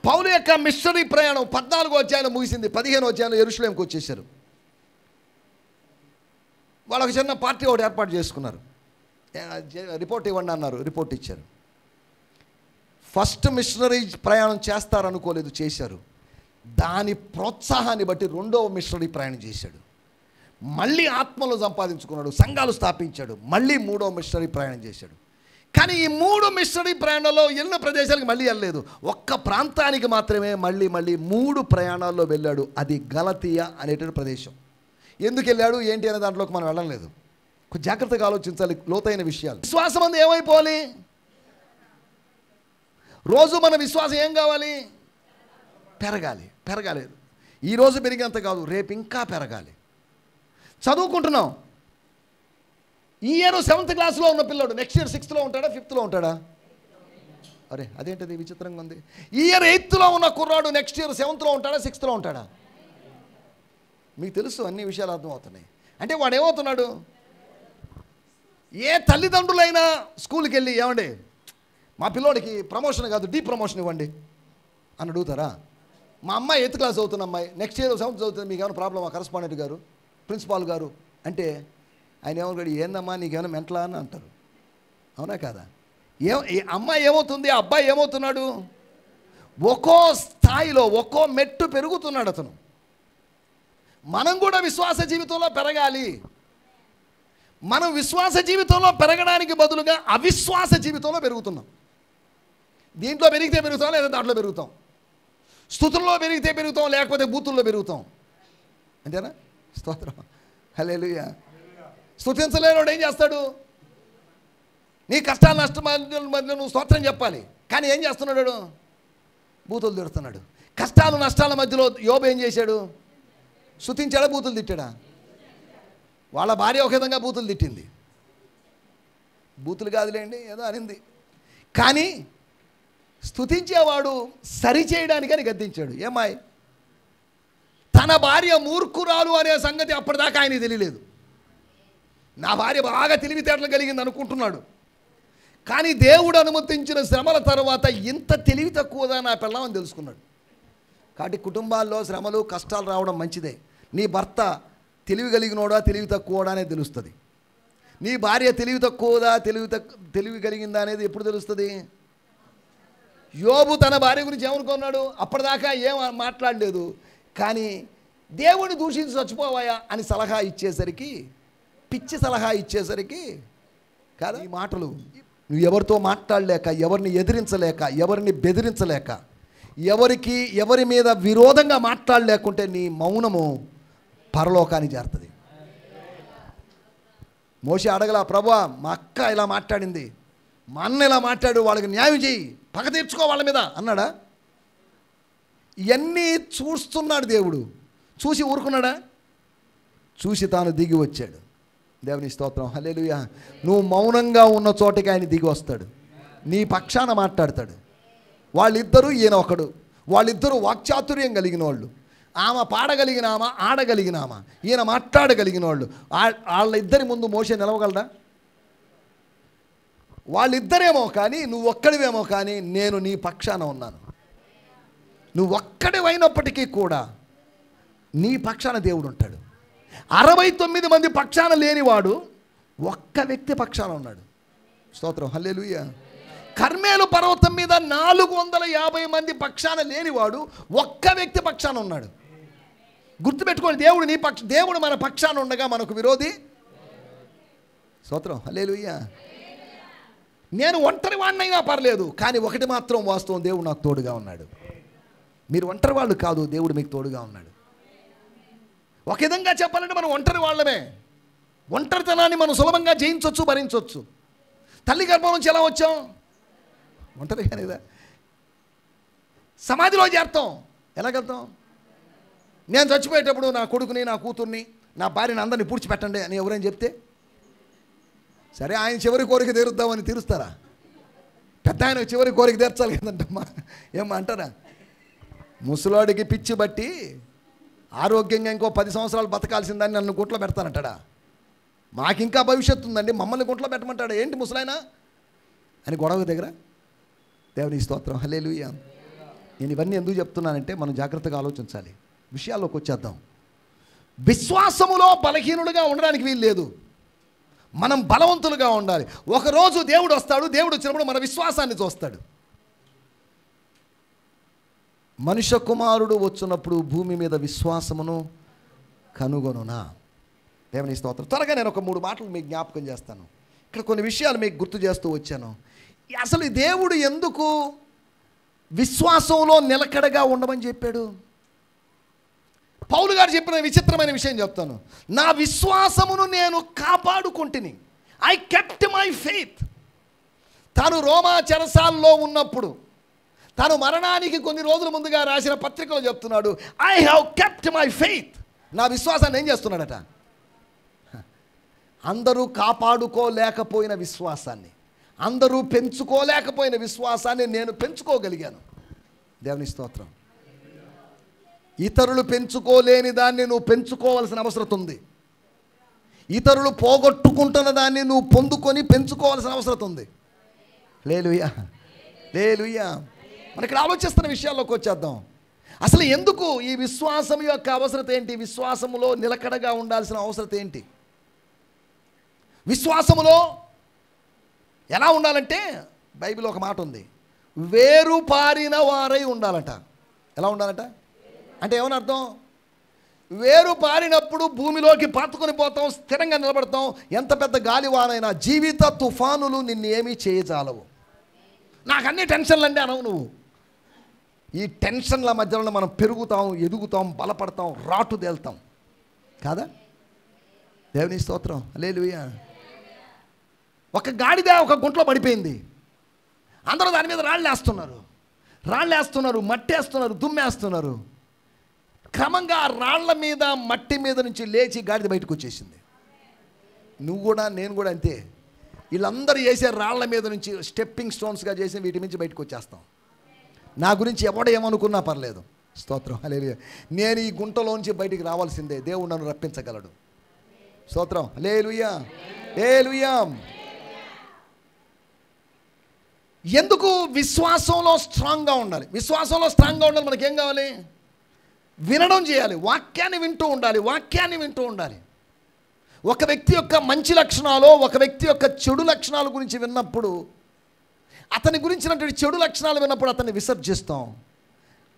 పౌలు యొక్క మిషనరీ ప్రయాణం 14వ అధ్యాయంలో ముగిసింది. 15వ అధ్యాయంలో యెరూషలేముకు వచ్చేసారు. వాళ్ళొక చిన్న పార్టీ ఒకటి ఏర్పాటు చేసుకున్నారు. రిపోర్ట్ ఇవ్వండి అన్నారు, రిపోర్ట్ ఇచ్చారు. ఫస్ట్ మిషనరీ ప్రయాణం చేస్తారనుకోలేదు, చేశారు. దాని ప్రోత్సాహాన్ని బట్టి 2వ మిషనరీ ప్రయాణం చేశాడు. మళ్ళీ ఆత్మలో సంపాదించుకున్నాడు, సంఘాలు స్థాపించాడు, మళ్ళీ 3వ మిషనరీ ప్రయాణం చేశాడు. కానీ ఈ 3 మిషనరీ ప్రయాణాల్లో ఎన్నో ప్రదేశాలకు మళ్ళీ వెళ్ళలేదు. ఒక్క ప్రాంతానికి మాత్రమే మళ్ళీ 3 ప్రయాణాల్లో వెళ్ళాడు. అది గలతీయ అనేటువంటి ప్రదేశం. ఎందుకు వెళ్ళాడు ఏంటి అనే దాంట్లోకి మనం వెళ్ళలేదు. కొంచెం జాగ్రత్తగా ఆలోచించాలి లోతైన విషయాలు. విశ్వాసం అందు ఏమైపోవాలి? రోజు మన విశ్వాసం ఏం కావాలి? పెరగాలి. ఈరోజు పెరిగినంత కాదు, రేపు ఇంకా పెరగాలి. చదువుకుంటున్నాం. ఈ ఇయర్ 7th క్లాస్లో ఉన్న పిల్లడు నెక్స్ట్ ఇయర్ 6th ఉంటాడా, 5th ఉంటాడా? అరే అదేంటది విచిత్రంగా ఉంది. ఈ ఇయర్ 8th ఉన్న కుర్రాడు నెక్స్ట్ ఇయర్ 7th ఉంటాడా, 6th ఉంటాడా? మీకు తెలుసు, అన్ని విషయాలు అర్థమవుతున్నాయి. అంటే వాడు ఏమవుతున్నాడు? ఏ తల్లిదండ్రులైనా స్కూల్కి వెళ్ళి ఏమండి మా పిల్లోడికి ప్రమోషన్ కాదు డీ ప్రమోషన్ ఇవ్వండి అని అడుగుతారా? మా అమ్మాయి 8th క్లాస్ అవుతున్న అమ్మాయి నెక్స్ట్ ఇయర్ 7th చదువుతుంది, మీకు ఏమైనా ప్రాబ్లమా కరస్పాండెంట్ గారు, ప్రిన్సిపాల్ గారు అంటే ఆయన ఏమన్నాడు, ఏందమ్మా నీకేమైనా మెంటలా అని అంటారు. అవునా కాదా? అమ్మాయి ఏమవుతుంది, అబ్బాయి ఏమవుతున్నాడు? ఒక్కో స్థాయిలో ఒక్కో మెట్టు పెరుగుతున్నాడు అతను. మనం కూడా విశ్వాస జీవితంలో పెరగాలి. మనం విశ్వాస జీవితంలో పెరగడానికి బదులుగా అవిశ్వాస జీవితంలో పెరుగుతున్నాం. దీంట్లో పెరిగితే పెరుగుతాం, లేదా దాంట్లో పెరుగుతాం. స్తుతుల్లో పెరిగితే పెరుగుతాం, లేకపోతే బూతుల్లో పెరుగుతాం. అంతేనా? స్తోత్రం, హల్లెలూయా. స్తుతించలేనివాడు ఏం చేస్తాడు? నీ కష్టాలు నష్టం మధ్య నువ్వు స్తోత్రం చెప్పాలి, కానీ ఏం చేస్తున్నాడు? బూతులు తిడుతున్నాడు. కష్టాలు నష్టాల మధ్యలో యోబు ఏం చేశాడు? స్తుతించాడా, బూతులు తిట్టాడా? వాళ్ళ భార్య ఒక విధంగా బూతులు తిట్టింది. బూతులు కాదులేండి, ఏదో అనింది. కానీ స్తుతించేవాడు సరిచేయడానికని గద్దించాడు. ఏమాయ్, తన భార్య మూర్ఖురాలు అనే సంగతి అప్పటిదాకా ఆయనకి తెలియలేదు. నా భార్య బాగా తెలివితేటలు కలిగింది అనుకుంటున్నాడు. కానీ దేవుడు అనుమతించిన శ్రమల తర్వాత ఇంత తెలివి తక్కువదా నా పిల్లమని తెలుసుకున్నాడు. కాబట్టి కుటుంబాల్లో శ్రమలు కష్టాలు రావడం మంచిదే. నీ భర్త తెలివి కలిగినోడా తెలివి తక్కువడా అనేది తెలుస్తుంది. నీ భార్య తెలివి తక్కువదా తెలివి కలిగిందా అనేది ఎప్పుడు తెలుస్తుంది? యోబు తన భార్య గురించి ఏమనుకున్నాడు? అప్పటిదాకా ఏం మాట్లాడలేదు. కానీ దేవుడిని దూషించి చచ్చిపోవాయా అని సలహా ఇచ్చేసరికి, పిచ్చి సలహా ఇచ్చేసరికి కాదు ఈ మాటలు. నువ్వు ఎవరితో మాట్లాడలేక, ఎవరిని ఎదిరించలేక, ఎవరిని బెదిరించలేక, ఎవరి మీద విరోధంగా మాట్లాడలేకుంటే నీ మౌనము పరలోకానికి చేరుతుంది. మోషే అడగలా, ప్రభువా మా అక్క ఇలా మాట్లాడింది, మా అన్న ఇలా మాట్లాడు, వాళ్ళకి న్యాయం చేయి, పగ తీర్చుకో వాళ్ళ మీద అన్నాడా? ఇవన్నీ చూస్తున్నాడు దేవుడు. చూసి ఊరుకున్నాడా? చూసి తాను దిగి వచ్చాడు. దేవుని స్తోత్రం, హల్లెలూయా. నువ్వు మౌనంగా ఉన్న చోటకి ఆయన దిగి వస్తాడు, నీ పక్షాన మాట్లాడతాడు. వాళ్ళిద్దరూ ఈయన ఒకడు, వాళ్ళిద్దరూ వాక్చాతుర్యం కలిగిన వాళ్ళు. ఆమె పాడగలిగినామా, ఆడగలిగినామా, ఈయన మాట్లాడగలిగిన వాళ్ళు. వాళ్ళిద్దరి ముందు మోషే నిలవగలడా? వాళ్ళిద్దరేమో కానీ, నువ్వు ఒక్కడివేమో కానీ, నేను నీ పక్షాన ఉన్నాను. నువ్వు ఒక్కడివైనప్పటికీ కూడా నీ పక్షాన దేవుడు ఉంటాడు. 69 మంది పక్షాన లేనివాడు ఒక్క వ్యక్తి పక్షాన ఉన్నాడు. స్తోత్రం, హల్లెలూయా. కర్మేలు పర్వతం మీద 450 మంది పక్షాన లేనివాడు ఒక్క వ్యక్తి పక్షాన ఉన్నాడు. గుర్తుపెట్టుకోండి, దేవుడు మన పక్షాన ఉండగా మనకు విరోధి. స్తోత్రం, హల్లెలూయా. నేను ఒంటరి వాడినైనా పర్లేదు, కానీ ఒకటి మాత్రం వాస్తవం, దేవుడు నాకు తోడుగా ఉన్నాడు. మీరు ఒంటరి వాళ్ళు కాదు, దేవుడు మీకు తోడుగా ఉన్నాడు. ఒక విధంగా చెప్పాలంటే మనం ఒంటరి వాళ్ళమే. ఒంటరితనాన్ని మనం సులభంగా జయించవచ్చు, భరించవచ్చు. తల్లి గర్భం నుంచి ఎలా వచ్చాం? ఒంటరిగానేదా? సమాధిలో చేరుతాం, ఎలాగెళ్తాం? నేను చచ్చిపోయేటప్పుడు నా కొడుకుని, నా కూతుర్ని, నా భార్యని అందరినీ పూడ్చిపెట్టండి అని ఎవరైనా చెప్తే, సరే ఆయన చివరి కోరిక తీరుద్దామని తీరుస్తారా? పెద్ద ఆయన చివరి కోరిక తీర్చాలి కదంటమ్మా, ఏమో అంటారా? ముసలాడికి పిచ్చి బట్టి ఆరోగ్యంగా ఇంకో 10 సంవత్సరాలు బతకాల్సిందని నన్ను గుంట్లో పెడతానంటాడా? మాకింకా భవిష్యత్తు ఉందండి, మమ్మల్ని గుంట్లో పెట్టమంటాడా ఏంటి ముసలాయన అని గొడవ దగ్గర. దేవుని స్తోత్రం, హల్లెలూయా. నేను ఇవన్నీ ఎందుకు చెప్తున్నానంటే మనం జాగ్రత్తగా ఆలోచించాలి. విషయాల్లోకి వచ్చేద్దాం. విశ్వాసములో బలహీనులుగా ఉండడానికి వీలు లేదు. మనం బలవంతులుగా ఉండాలి. ఒకరోజు దేవుడు వస్తాడు, దేవుడు వచ్చినప్పుడు మన విశ్వాసాన్ని చూస్తాడు. మనుష్య కుమారుడు వచ్చినప్పుడు భూమి మీద విశ్వాసమును కనుగొనునా? దేవుని స్తోత్రం. త్వరగా నేను ఒక 3 మాటలు మీకు జ్ఞాపకం చేస్తాను. ఇక్కడ కొన్ని విషయాలు మీకు గుర్తు చేస్తూ వచ్చాను. అసలు ఈ దేవుడు ఎందుకు విశ్వాసంలో నిలకడగా ఉండమని చెప్పాడు? పౌలు గారు చెప్పిన విచిత్రమైన విషయం చెప్తాను. నా విశ్వాసమును నేను కాపాడుకుంటుని. I kept my faith. తాను రోమా చెరసాల్లో ఉన్నప్పుడు, తాను మరణానికి కొన్ని రోజుల ముందుగా రాసిన పత్రికలో చెప్తున్నాడు, I have kept my faith. నా విశ్వాసాన్ని ఏం చేస్తున్నాడట? అందరూ కాపాడుకోలేకపోయిన విశ్వాసాన్ని, అందరూ పెంచుకోలేకపోయిన విశ్వాసాన్ని నేను పెంచుకోగలిగాను. దేవుని స్తోత్రం. ఇతరులు పెంచుకోలేని దాన్ని నువ్వు పెంచుకోవాల్సిన అవసరం ఉంది. ఇతరులు పోగొట్టుకుంటున్న దాన్ని నువ్వు పొందుకొని పెంచుకోవాల్సిన అవసరం ఉంది. హల్లెలూయా, హల్లెలూయా. మనం ఇక్కడ ఆలోచిస్తున్న విషయాల్లోకి వచ్చేద్దాం. అసలు ఎందుకు ఈ విశ్వాసం యొక్క అవసరం ఏంటి? విశ్వాసములో నిలకడగా ఉండాల్సిన అవసరం ఏంటి? విశ్వాసములో ఎలా ఉండాలంటే బైబిల్ ఒక మాట ఉంది, వేరు పారిన వారై ఉండాలంట. ఎలా ఉండాలంట అంటే ఏమని అర్థం? వేరు పారినప్పుడు భూమిలోకి పాతుకొని పోతాం, స్థిరంగా నిలబడతాం. ఎంత పెద్ద గాలివానైనా, జీవిత తుఫానులు నిన్ను ఏమీ చేయజాలవు. నాకు అన్ని టెన్షన్లు అంటే అనవు నువ్వు. ఈ టెన్షన్ల మధ్యలో మనం పెరుగుతాం, ఎదుగుతాం, బలపడతాం, రాటు తేలుతాం కాదా? దేవుని స్తోత్రం, హల్లెలూయా. ఒక గాడిద ఒక గుంటలో పడిపోయింది. అందరూ దాని మీద రాళ్ళేస్తున్నారు, మట్టేస్తున్నారు, దుమ్మేస్తున్నారు. క్రమంగా ఆ రాళ్ల మీద, మట్టి మీద నుంచి లేచి గాడిద బయటకు వచ్చేసింది. నువ్వు కూడా, నేను కూడా అంతే. వీళ్ళందరూ చేసే రాళ్ల మీద నుంచి స్టెప్పింగ్ స్టోన్స్గా చేసి వీటి నుంచి బయటకు వచ్చేస్తాం. నా గురించి ఎవడు ఏమనుకున్నా పర్లేదు. స్తోత్రం, హల్లెలూయా. నేను ఈ గుంటలోంచి బయటికి రావాల్సిందే. దేవుడు నన్ను రప్పించగలడు. స్తోత్రం, హల్లెలూయా, హల్లెలూయా. ఎందుకు విశ్వాసంలో స్ట్రాంగ్గా ఉండాలి? విశ్వాసంలో స్ట్రాంగ్గా ఉండాలి మనకేం కావాలి? వినడం చేయాలి. వాక్యాన్ని వింటూ ఉండాలి. ఒక వ్యక్తి యొక్క మంచి లక్షణాలు, ఒక వ్యక్తి యొక్క చెడు లక్షణాల గురించి విన్నప్పుడు, అతని గురించినటువంటి చెడు లక్షణాలు విన్నప్పుడు అతన్ని విసర్జిస్తాం.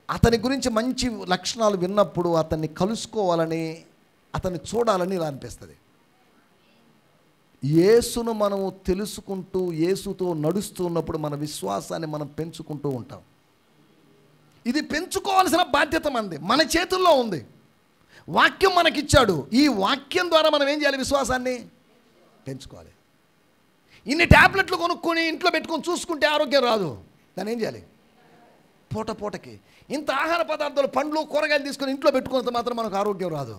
అతని గురించి మంచి లక్షణాలు విన్నప్పుడు అతన్ని కలుసుకోవాలని, అతన్ని చూడాలని ఇలా అనిపిస్తుంది. యేసును మనము తెలుసుకుంటూ, యేసుతో నడుస్తూ ఉన్నప్పుడు మన విశ్వాసాన్ని మనం పెంచుకుంటూ ఉంటాం. ఇది పెంచుకోవాల్సిన బాధ్యత మనది, మన చేతుల్లో ఉంది. వాక్యం మనకిచ్చాడు. ఈ వాక్యం ద్వారా మనం ఏం చేయాలి? విశ్వాసాన్ని పెంచుకోవాలి. ఇన్ని ట్యాబ్లెట్లు కొనుక్కొని ఇంట్లో పెట్టుకొని చూసుకుంటే ఆరోగ్యం రాదు. దాన్ని ఏం చేయాలి? పూటకి ఇంత ఆహార పదార్థాలు, పండ్లు, కూరగాయలు తీసుకొని ఇంట్లో పెట్టుకున్నంత మాత్రం మనకు ఆరోగ్యం రాదు.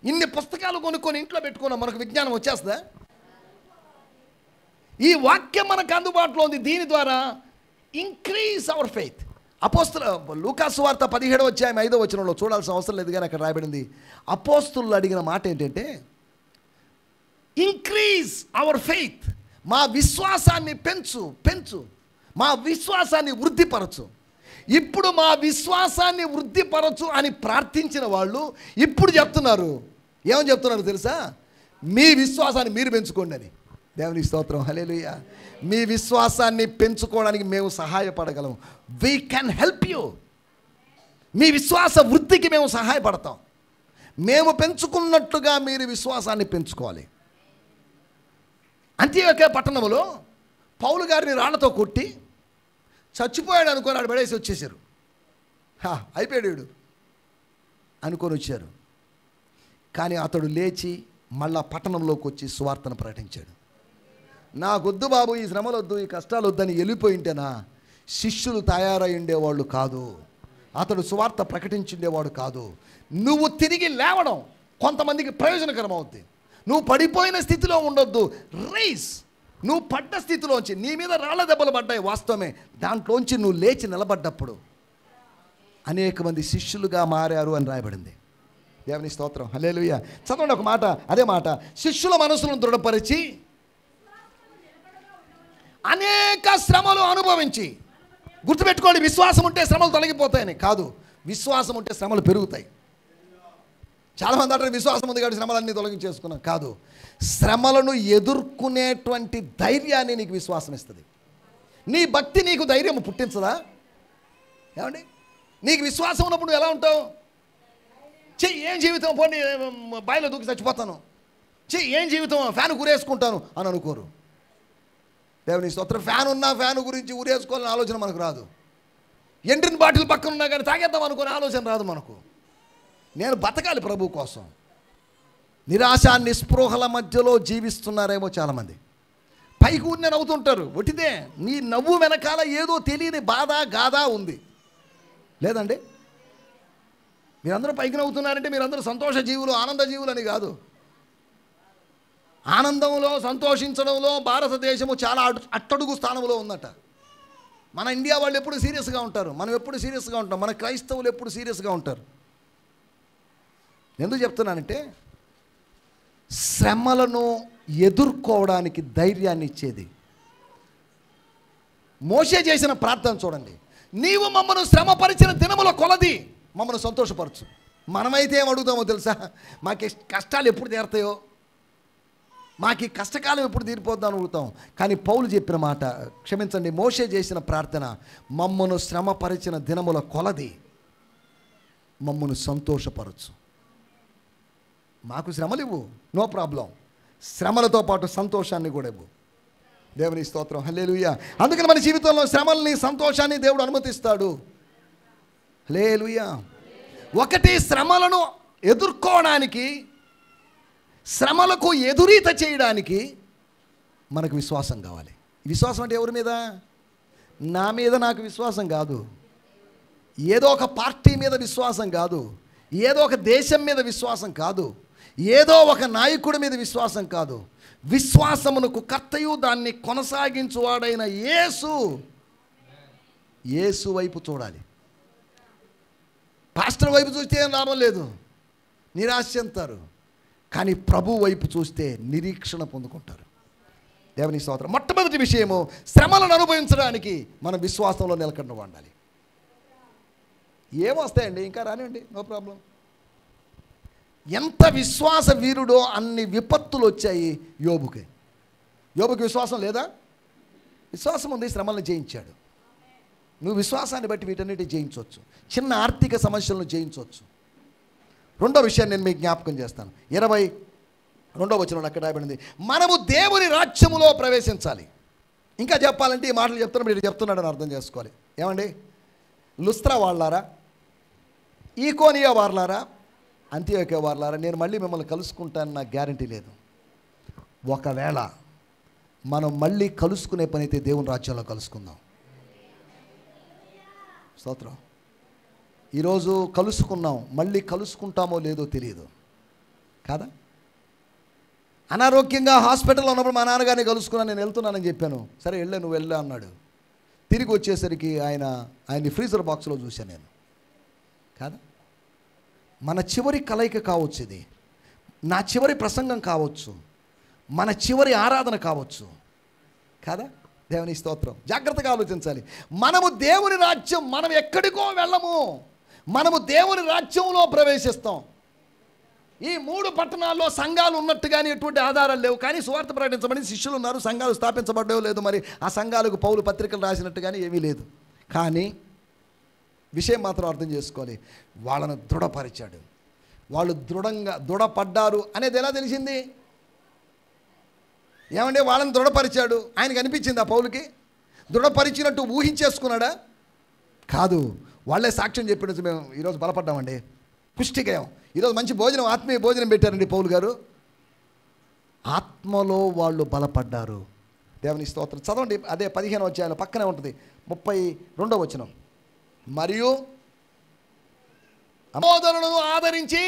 ఇన్ని పుస్తకాలు కొనుక్కొని ఇంట్లో పెట్టుకున్నాం, మనకు విజ్ఞానం వచ్చేస్తుందా? ఈ వాక్యం మనకు అందుబాటులో ఉంది. దీని ద్వారా ఇంక్రీజ్ అవర్ ఫెయిత్. లూకాసు వార్త 17వ అధ్యాయం 5వ వచనంలో చూడాల్సిన అవసరం లేదు కానీ అక్కడ రాయబడింది. అపోస్తులు అడిగిన మాట ఏంటంటే, ఇంక్రీజ్ అవర్ ఫెయిత్. మా విశ్వాసాన్ని పెంచు, మా విశ్వాసాన్ని వృద్ధిపరచు. ఇప్పుడు మా విశ్వాసాన్ని వృద్ధిపరచు అని ప్రార్థించిన వాళ్ళు ఇప్పుడు చెప్తున్నారు. ఏమని చెప్తున్నారు తెలుసా? మీ విశ్వాసాన్ని మీరు పెంచుకోండి అని. దేవుని స్తోత్రం, హల్లెలూయా. మీ విశ్వాసాన్ని పెంచుకోవడానికి మేము సహాయపడగలము. We can help you. మీ విశ్వాస వృద్ధికి మేము సహాయపడతాం. మేము పెంచుకున్నట్టుగా మీరు విశ్వాసాన్ని పెంచుకోవాలి. అంత్యోక్య పట్టణంలో పౌలు గారిని రాళ్లతో కొట్టి చచ్చిపోయాడు అనుకొని ఆడు పడేసి వచ్చేసారు. అయిపోయాడు అనుకొని వచ్చారు. కానీ అతడు లేచి మళ్ళా పట్టణంలోకి వచ్చి సువార్తను ప్రకటించాడు. నాకొద్దు బాబు, ఈ శ్రమలు వద్దు, ఈ కష్టాలు వద్దని వెళ్ళిపోయింటేనా శిష్యులు తయారై ఉండేవాళ్ళు కాదు. అతడు సువార్త ప్రకటించుండేవాడు కాదు. నువ్వు తిరిగి లేవడం కొంతమందికి ప్రయోజనకరం అవుద్ది. నువ్వు పడిపోయిన స్థితిలో ఉండొద్దు. రైస్. నువ్వు పడ్డ స్థితిలోంచి, నీ మీద రాళ్ళ దెబ్బలు పడ్డాయి వాస్తవమే, దాంట్లోంచి నువ్వు లేచి నిలబడ్డప్పుడు అనేక మంది శిష్యులుగా మారారు అని రాయబడింది. దేవుని స్తోత్రం, హల్లెలూయా. చదవండి ఒక మాట, అదే మాట. శిష్యుల మనసులను దృఢపరిచి అనేక శ్రమలు అనుభవించి. గుర్తుపెట్టుకోండి, విశ్వాసం ఉంటే శ్రమలు తొలగిపోతాయని కాదు, విశ్వాసం ఉంటే శ్రమలు పెరుగుతాయి. చాలామంది అంటారు విశ్వాసం ఉంది కాబట్టి శ్రమలన్నీ తొలగించేసుకున్నాం. కాదు, శ్రమలను ఎదుర్కొనేటువంటి ధైర్యాన్ని నీకు విశ్వాసం ఇస్తుంది. నీ భక్తి నీకు ధైర్యం పుట్టించదా? ఏమండి, నీకు విశ్వాసం ఉన్నప్పుడు నువ్వు ఎలా ఉంటావు? ఏం జీవితం, పోనీ బాయిలో దూకి చచ్చిపోతాను, ఏం జీవితం, ఫ్యాన్ గురేసుకుంటాను అని అనుకోరు. దేవుని స్తోత్రం. ఫ్యాన్ ఉన్నా ఫ్యాన్ గురించి ఊరేసుకోవాలని ఆలోచన మనకు రాదు. ఎండ్రిన్ బాటిల్ పక్కన ఉన్నా కానీ తాగేద్దాం అనుకునే ఆలోచన రాదు మనకు. నేను బతకాలి ప్రభు కోసం. నిరాశ నిస్పృహల మధ్యలో జీవిస్తున్నారేమో చాలామంది. పైకి ఊరినే నవ్వుతుంటారు, ఒట్టిదే. నీ నవ్వు వెనకాల ఏదో తెలియని బాధ గాథ ఉంది లేదండి. మీరందరూ పైకి నవ్వుతున్నారంటే మీరందరూ సంతోష జీవులు, ఆనంద జీవులు అని కాదు. ఆనందంలో, సంతోషించడంలో భారతదేశము చాలా అట్టడుగు స్థానంలో ఉందట. మన ఇండియా వాళ్ళు ఎప్పుడు సీరియస్గా ఉంటారు, మనం ఎప్పుడు సీరియస్గా ఉంటాం, మన క్రైస్తవులు ఎప్పుడు సీరియస్గా ఉంటారు. ఎందుకు చెప్తున్నానంటే శ్రమలను ఎదుర్కోవడానికి ధైర్యాన్ని ఇచ్చేది. మోషే చేసిన ప్రార్థన చూడండి, నీవు మమ్మను శ్రమపరిచిన దినముల కొలది మమ్మను సంతోషపరచు. మనమైతే ఏం అడుగుతామో తెలుసా? మాకు కష్టాలు ఎప్పుడు తీరుతాయో, మాకు ఈ కష్టకాలం ఎప్పుడు తీరిపోద్దాం అడుగుతాం. కానీ పౌలు చెప్పిన మాట, క్షమించండి, మోషే చేసిన ప్రార్థన, మమ్మను శ్రమపరిచిన దినముల కొలది మమ్మను సంతోషపరచు. మాకు శ్రమలు ఇవ్వు, నో ప్రాబ్లం, శ్రమలతో పాటు సంతోషాన్ని కూడా ఇవ్వు. దేవుని స్తోత్రం, హల్లెలూయా. అందుకని మన జీవితంలో శ్రమల్ని, సంతోషాన్ని దేవుడు అనుమతిస్తాడు. హల్లెలూయా. ఒకటి, శ్రమలను ఎదుర్కోవడానికి, శ్రమలకు ఎదురీత చేయడానికి మనకు విశ్వాసం కావాలి. విశ్వాసం అంటే ఎవరి మీద? నా మీద నాకు విశ్వాసం కాదు, ఏదో ఒక పార్టీ మీద విశ్వాసం కాదు, ఏదో ఒక దేశం మీద విశ్వాసం కాదు, ఏదో ఒక నాయకుడి మీద విశ్వాసం కాదు. విశ్వాసమునకు కర్తయు దాన్ని కొనసాగించువాడైన యేసు వైపు చూడాలి. పాస్టర్ వైపు చూస్తే ఏం లాభం లేదు, నిరాశ చెందుతారు. కానీ ప్రభు వైపు చూస్తే నిరీక్షణ పొందుకుంటారు. దేవుని స్తోత్రం. మొట్టమొదటి విషయము, శ్రమలను అనుభవించడానికి మనం విశ్వాసంలో నిలకడ ఉండాలి. ఏమొస్తాయండి, ఇంకా రానివ్వండి, నో ప్రాబ్లం. ఎంత విశ్వాస వీరుడో అన్ని విపత్తులు వచ్చాయి యోబుకి. యోబుకి విశ్వాసం లేదా? విశ్వాసం ఉంది, శ్రమలను జయించాడు. నువ్వు విశ్వాసాన్ని బట్టి వీటన్నిటి జయించవచ్చు. చిన్న ఆర్థిక సమస్యలను జయించవచ్చు. రెండో విషయాన్ని నేను మీకు జ్ఞాపకం చేస్తాను. 22వ వచనంలో అక్కడ రాయబడింది, మనము దేవుని రాజ్యములో ప్రవేశించాలి. ఇంకా చెప్పాలంటే ఈ మాటలు చెప్తున్నా, మీరు చెప్తున్నాడని అర్థం చేసుకోవాలి. ఏమండి, లుస్త్రా వాళ్ళారా, ఈకోనియా వాళ్ళారా, అంతియోకియా వాళ్ళారా, నేను మళ్ళీ మిమ్మల్ని కలుసుకుంటాను నాకు గ్యారంటీ లేదు. ఒకవేళ మనం మళ్ళీ కలుసుకునే పని అయితే దేవుని రాజ్యంలో కలుసుకుందాం. స్తోత్రం. ఈరోజు కలుసుకున్నాం, మళ్ళీ కలుసుకుంటామో లేదో తెలియదు కాదా? అనారోగ్యంగా హాస్పిటల్లో ఉన్నప్పుడు మా నాన్నగారిని కలుసుకున్నాను, నేను వెళ్తున్నానని చెప్పాను. సరే వెళ్ళా, నువ్వు వెళ్ళా అన్నాడు. తిరిగి వచ్చేసరికి ఆయన్ని ఫ్రీజర్ బాక్స్లో చూశాను నేను కాదా? మన చివరి కలయిక కావచ్చు, ఇది నా చివరి ప్రసంగం కావచ్చు, మన చివరి ఆరాధన కావచ్చు కాదా? దేవుని స్తోత్రం. జాగ్రత్తగా ఆలోచించాలి. మనము దేవుని రాజ్యం, మనం ఎక్కడికో వెళ్ళము, మనము దేవుని రాజ్యంలో ప్రవేశిస్తాం. ఈ 3 పట్టణాల్లో సంఘాలు ఉన్నట్టుగానే ఎటువంటి ఆధారాలు లేవు, కానీ సువార్త ప్రకటించబడి శిష్యులు ఉన్నారు, సంఘాలు స్థాపించబడ్డో లేదు, మరి ఆ సంఘాలకు పౌలు పత్రికలు రాసినట్టుగానే ఏమీ లేదు. కానీ విషయం మాత్రం అర్థం చేసుకోవాలి, వాళ్ళను దృఢపరిచాడు. వాళ్ళు దృఢపడ్డారు అనేది ఎలా తెలిసింది? ఏమంటే వాళ్ళని దృఢపరిచాడు, ఆయనకు అనిపించింది ఆ పౌలుకి దృఢపరిచినట్టు ఊహించేసుకున్నాడా? కాదు, వాళ్ళే సాక్ష్యం చెప్పినట్టు మేము ఈరోజు బలపడ్డామండి, పుష్టిగాయం, ఈరోజు మంచి భోజనం, ఆత్మీయ భోజనం పెట్టారండి పౌలు గారు. ఆత్మలో వాళ్ళు బలపడ్డారు. దేవుని స్తోత్రం. చదవండి, అదే 15వ అధ్యాయంలో పక్కనే ఉంటుంది, 32వ వచనం. మరియు సహోదరులను ఆదరించి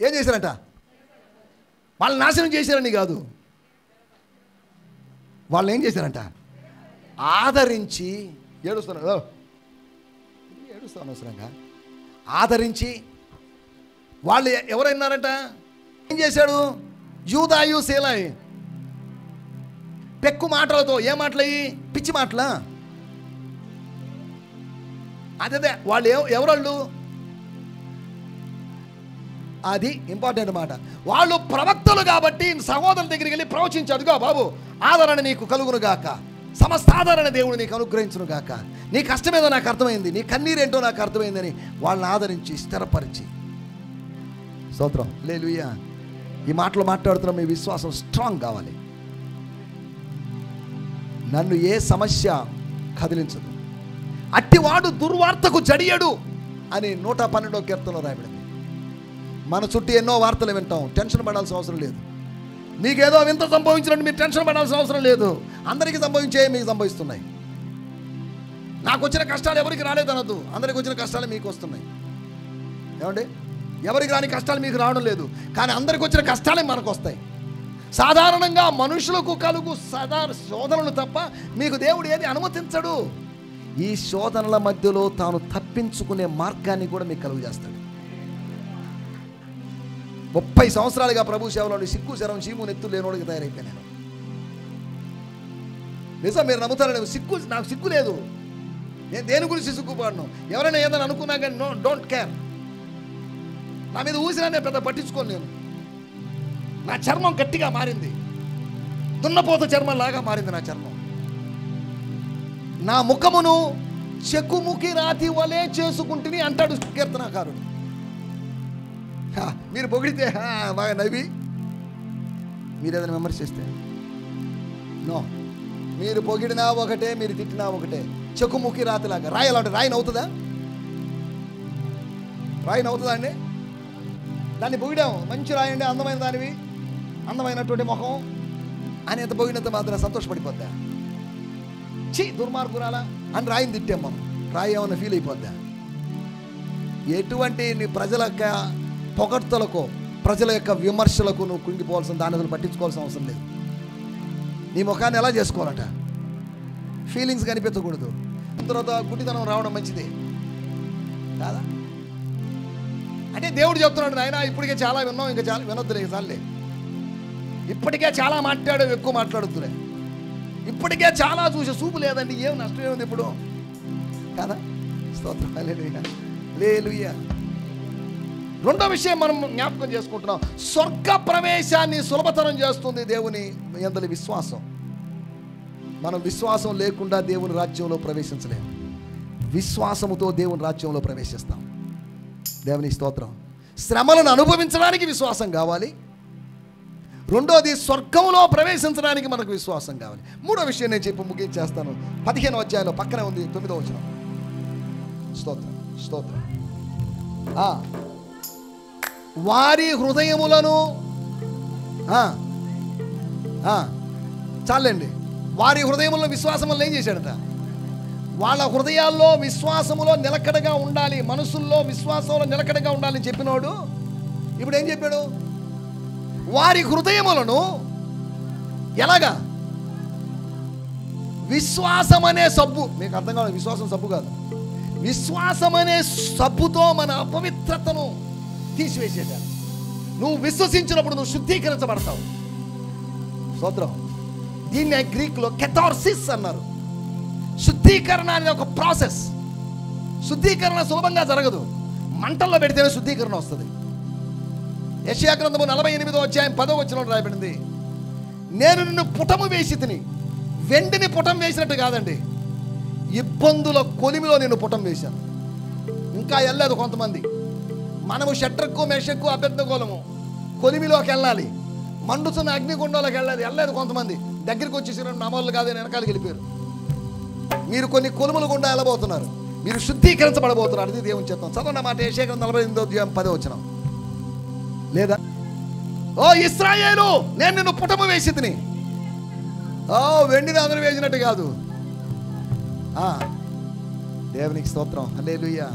ఏం చేశారంట? వాళ్ళు నాశనం చేశారని కాదు, వాళ్ళు ఏం చేశారంట? ఆదరించి, ఏడుస్తాను అవసరంగా, ఆదరించి వాళ్ళు ఎవరైనారంట? ఏం చేశాడు? యూదాయు శీలాయి పెక్కు మాటలతో, ఏ మాటలయ్యి? పిచ్చి మాటలా? అదే వాళ్ళు ఎవరాళ్ళు? అది ఇంపార్టెంట్ మాట. వాళ్ళు ప్రవక్తలు కాబట్టి సహోదరుల దగ్గరికి వెళ్ళి ప్రవచించాడుగా, బాబు ఆదరణ నీకు కలుగును గాక, సమస్త ఆదరణ దేవుడు నీకు అనుగ్రహించును గాక, నీ కష్టమేదో నాకు అర్థమైంది, నీ కన్నీరేంటో నాకు అర్థమైందని వాళ్ళని ఆదరించి స్థిరపరిచి స్తోత్రం. హల్లెలూయా. ఈ మాటలు మాట్లాడుతున్న మీ విశ్వాసం స్ట్రాంగ్ కావాలి. నన్ను ఏ సమస్య కదిలించదు, అట్టివాడు దుర్వార్తకు జడియడు అని 112వ కీర్తనలో రాయబడింది. మన చుట్టూ ఎన్నో వార్తలు వింటాం, టెన్షన్ పడాల్సిన అవసరం లేదు. మీకేదో వింత సంభవించినట్టు మీరు టెన్షన్ పడాల్సిన అవసరం లేదు. అందరికీ సంభవించే మీకు సంభవిస్తున్నాయి. నాకు వచ్చిన కష్టాలు ఎవరికి రాలేదనద్దు, అందరికి వచ్చిన కష్టాలు మీకు వస్తున్నాయి. ఏమండి, ఎవరికి రాని కష్టాలు మీకు రావడం లేదు, కానీ అందరికి వచ్చిన కష్టాలే మనకు వస్తాయి. సాధారణంగా మనుషులకు కలుగు శోధనలు తప్ప మీకు దేవుడు ఏది అనుమతించడు. ఈ శోధనల మధ్యలో తాను తప్పించుకునే మార్గాన్ని కూడా మీకు కలుగు చేస్తాడు. 30 సంవత్సరాలుగా ప్రభు సేవలో సిగ్గు శరం చీము నెత్తు లేనోడికి తయారైపోయాను. నిజం, మీరు నమ్ముతారని నాకు సిగ్గు లేదు. నేను దేని గురించి సిగ్గుపడను. ఎవరైనా ఏదైనా అనుకున్నా కానీ డోంట్ కేర్. నా మీద ఊసినా నేను పెద్ద పట్టించుకోను. నేను నా చర్మం గట్టిగా మారింది, దున్నపోత చర్మం లాగా మారింది నా చర్మం. నా ముఖమును చెక్కుముకి రాతి వలే చేసుకుంటుని అంటాడు కీర్తనాకారుడు. మీరు పొగిడితే బాగా నవ్వి, మీరు ఏదైనా విమర్శిస్తే నో, మీరు పొగిడినా ఒకటే, మీరు తిట్టినా ఒకటే. చెక్కుముకి రాతిలాగా. రాయి ఎలా ఉంటుంది? రాయి నవ్వుతుందా? రాయి నవ్వుతుందా అండి? దాన్ని పొగిడాము, మంచి రాయండి, అందమైన దానివి, అందమైనటువంటి ముఖం అని ఎంత పొగిడినంత మాత్రం సంతోషపడిపోద్దా? ఛీ దుర్మార్గురాలా అని రాయిని తిట్టాం మనం. రాయి ఏమన్నా ఫీల్ అయిపోద్దా? ఎటువంటి నీ ప్రజల యొక్క పొగడ్తలకు, ప్రజల యొక్క విమర్శలకు నువ్వు కుంగిపోవాల్సిన, దాని అసలు పట్టించుకోవాల్సిన అవసరం లేదు. నీ ముఖాన్ని ఎలా చేసుకోవాలట? ఫీలింగ్స్ కనిపించకూడదు. తర్వాత గుడ్డితనం రావడం మంచిది కాదా? అంటే దేవుడు చెప్తున్నాడు, నాయన ఇప్పటికే చాలా విన్నాం, ఇంకా చాలా వినొద్దులే, చాలే. ఇప్పటికే చాలా మాట్లాడావు, ఎక్కువ మాట్లాడుతులే. ఇప్పటికే చాలా చూసే చూపు లేదండి, ఏం నష్టం ఏముంది ఇప్పుడు కాదా? స్తోత్రం. హల్లెలూయా, హల్లెలూయా. రెండో విషయం మనం జ్ఞాపకం చేసుకుంటున్నాం. స్వర్గ ప్రవేశాన్ని సులభతరం చేస్తుంది దేవుని యందలి విశ్వాసం. మనం విశ్వాసం లేకుండా దేవుని రాజ్యంలో ప్రవేశించలేము. విశ్వాసముతో దేవుని రాజ్యంలో ప్రవేశిస్తాం. దేవుని స్తోత్రం. శ్రమలను అనుభవించడానికి విశ్వాసం కావాలి. రెండోది, స్వర్గంలో ప్రవేశించడానికి మనకు విశ్వాసం కావాలి. మూడో విషయం నేను చెప్పి ముగించేస్తాను. 15వ అధ్యాయంలో పక్కనే ఉంది 9వ వచనం. స్తోత్రం, స్తోత్రం. వారి హృదయములను చాలండి, వారి హృదయములను విశ్వాసం వల్ల ఏం చేశాడట? వాళ్ళ హృదయాల్లో విశ్వాసములో నిలకడగా ఉండాలి, మనసుల్లో విశ్వాసంలో నిలకడగా ఉండాలని చెప్పినోడు ఇప్పుడు ఏం చెప్పాడు? వారి హృదయములను ఎలాగా? విశ్వాసం అనే సబ్బు. మీకు అర్థం కాదు, విశ్వాసం సబ్బు కాదు. విశ్వాసం అనే సబ్బుతో మన అపవిత్రతను తీసివేసేటారు. నువ్వు విశ్వసించినప్పుడు నువ్వు శుద్ధీకరించబడతావు. స్తోత్రం. దీన్ని గ్రీకులో కెథార్సిస్ అన్నారు. శుద్ధీకరణ అనేది ఒక ప్రాసెస్. శుద్ధీకరణ సులభంగా జరగదు, మంటల్లో పెడితేనే శుద్ధీకరణ వస్తుంది. యెషయా గ్రంథము 48వ అధ్యాయం 10వ వచనంలో రాయబడింది, నేను నిన్ను పుటము వేసి తిని. వెండిని పుటం వేసినట్టు కాదండి, ఇబ్బందుల కొలిమిలో నేను పుటం వేశాను. ఇంకా వెళ్ళలేదు కొంతమంది. మనము షట్రకు మెషకు అబెద్నెగోలము కొలిమిలోకి వెళ్ళాలి, మండుతున్న అగ్నిగుండంలోకి వెళ్ళలేదు కొంతమంది. దగ్గరికి వచ్చేసిన నామాలు కాదని వెనకాలకి వెళ్ళిపోయారు. మీరు కొన్ని కొలుముల గుండా వెళ్ళబోతున్నారు, మీరు శుద్ధీకరించబడబోతున్నారు. అది దేవుని చిత్తం. చదవండి మాట. యెషయా గ్రంథం 48వ అధ్యాయం 10వ వచనం. లేదా, ఓ ఇశ్రాయేలు, నేను నిన్ను పుటము వేసి తిని. వెండిని అందరూ వేసినట్టు కాదు. దేవునికి స్తోత్రం. హల్లెలూయా.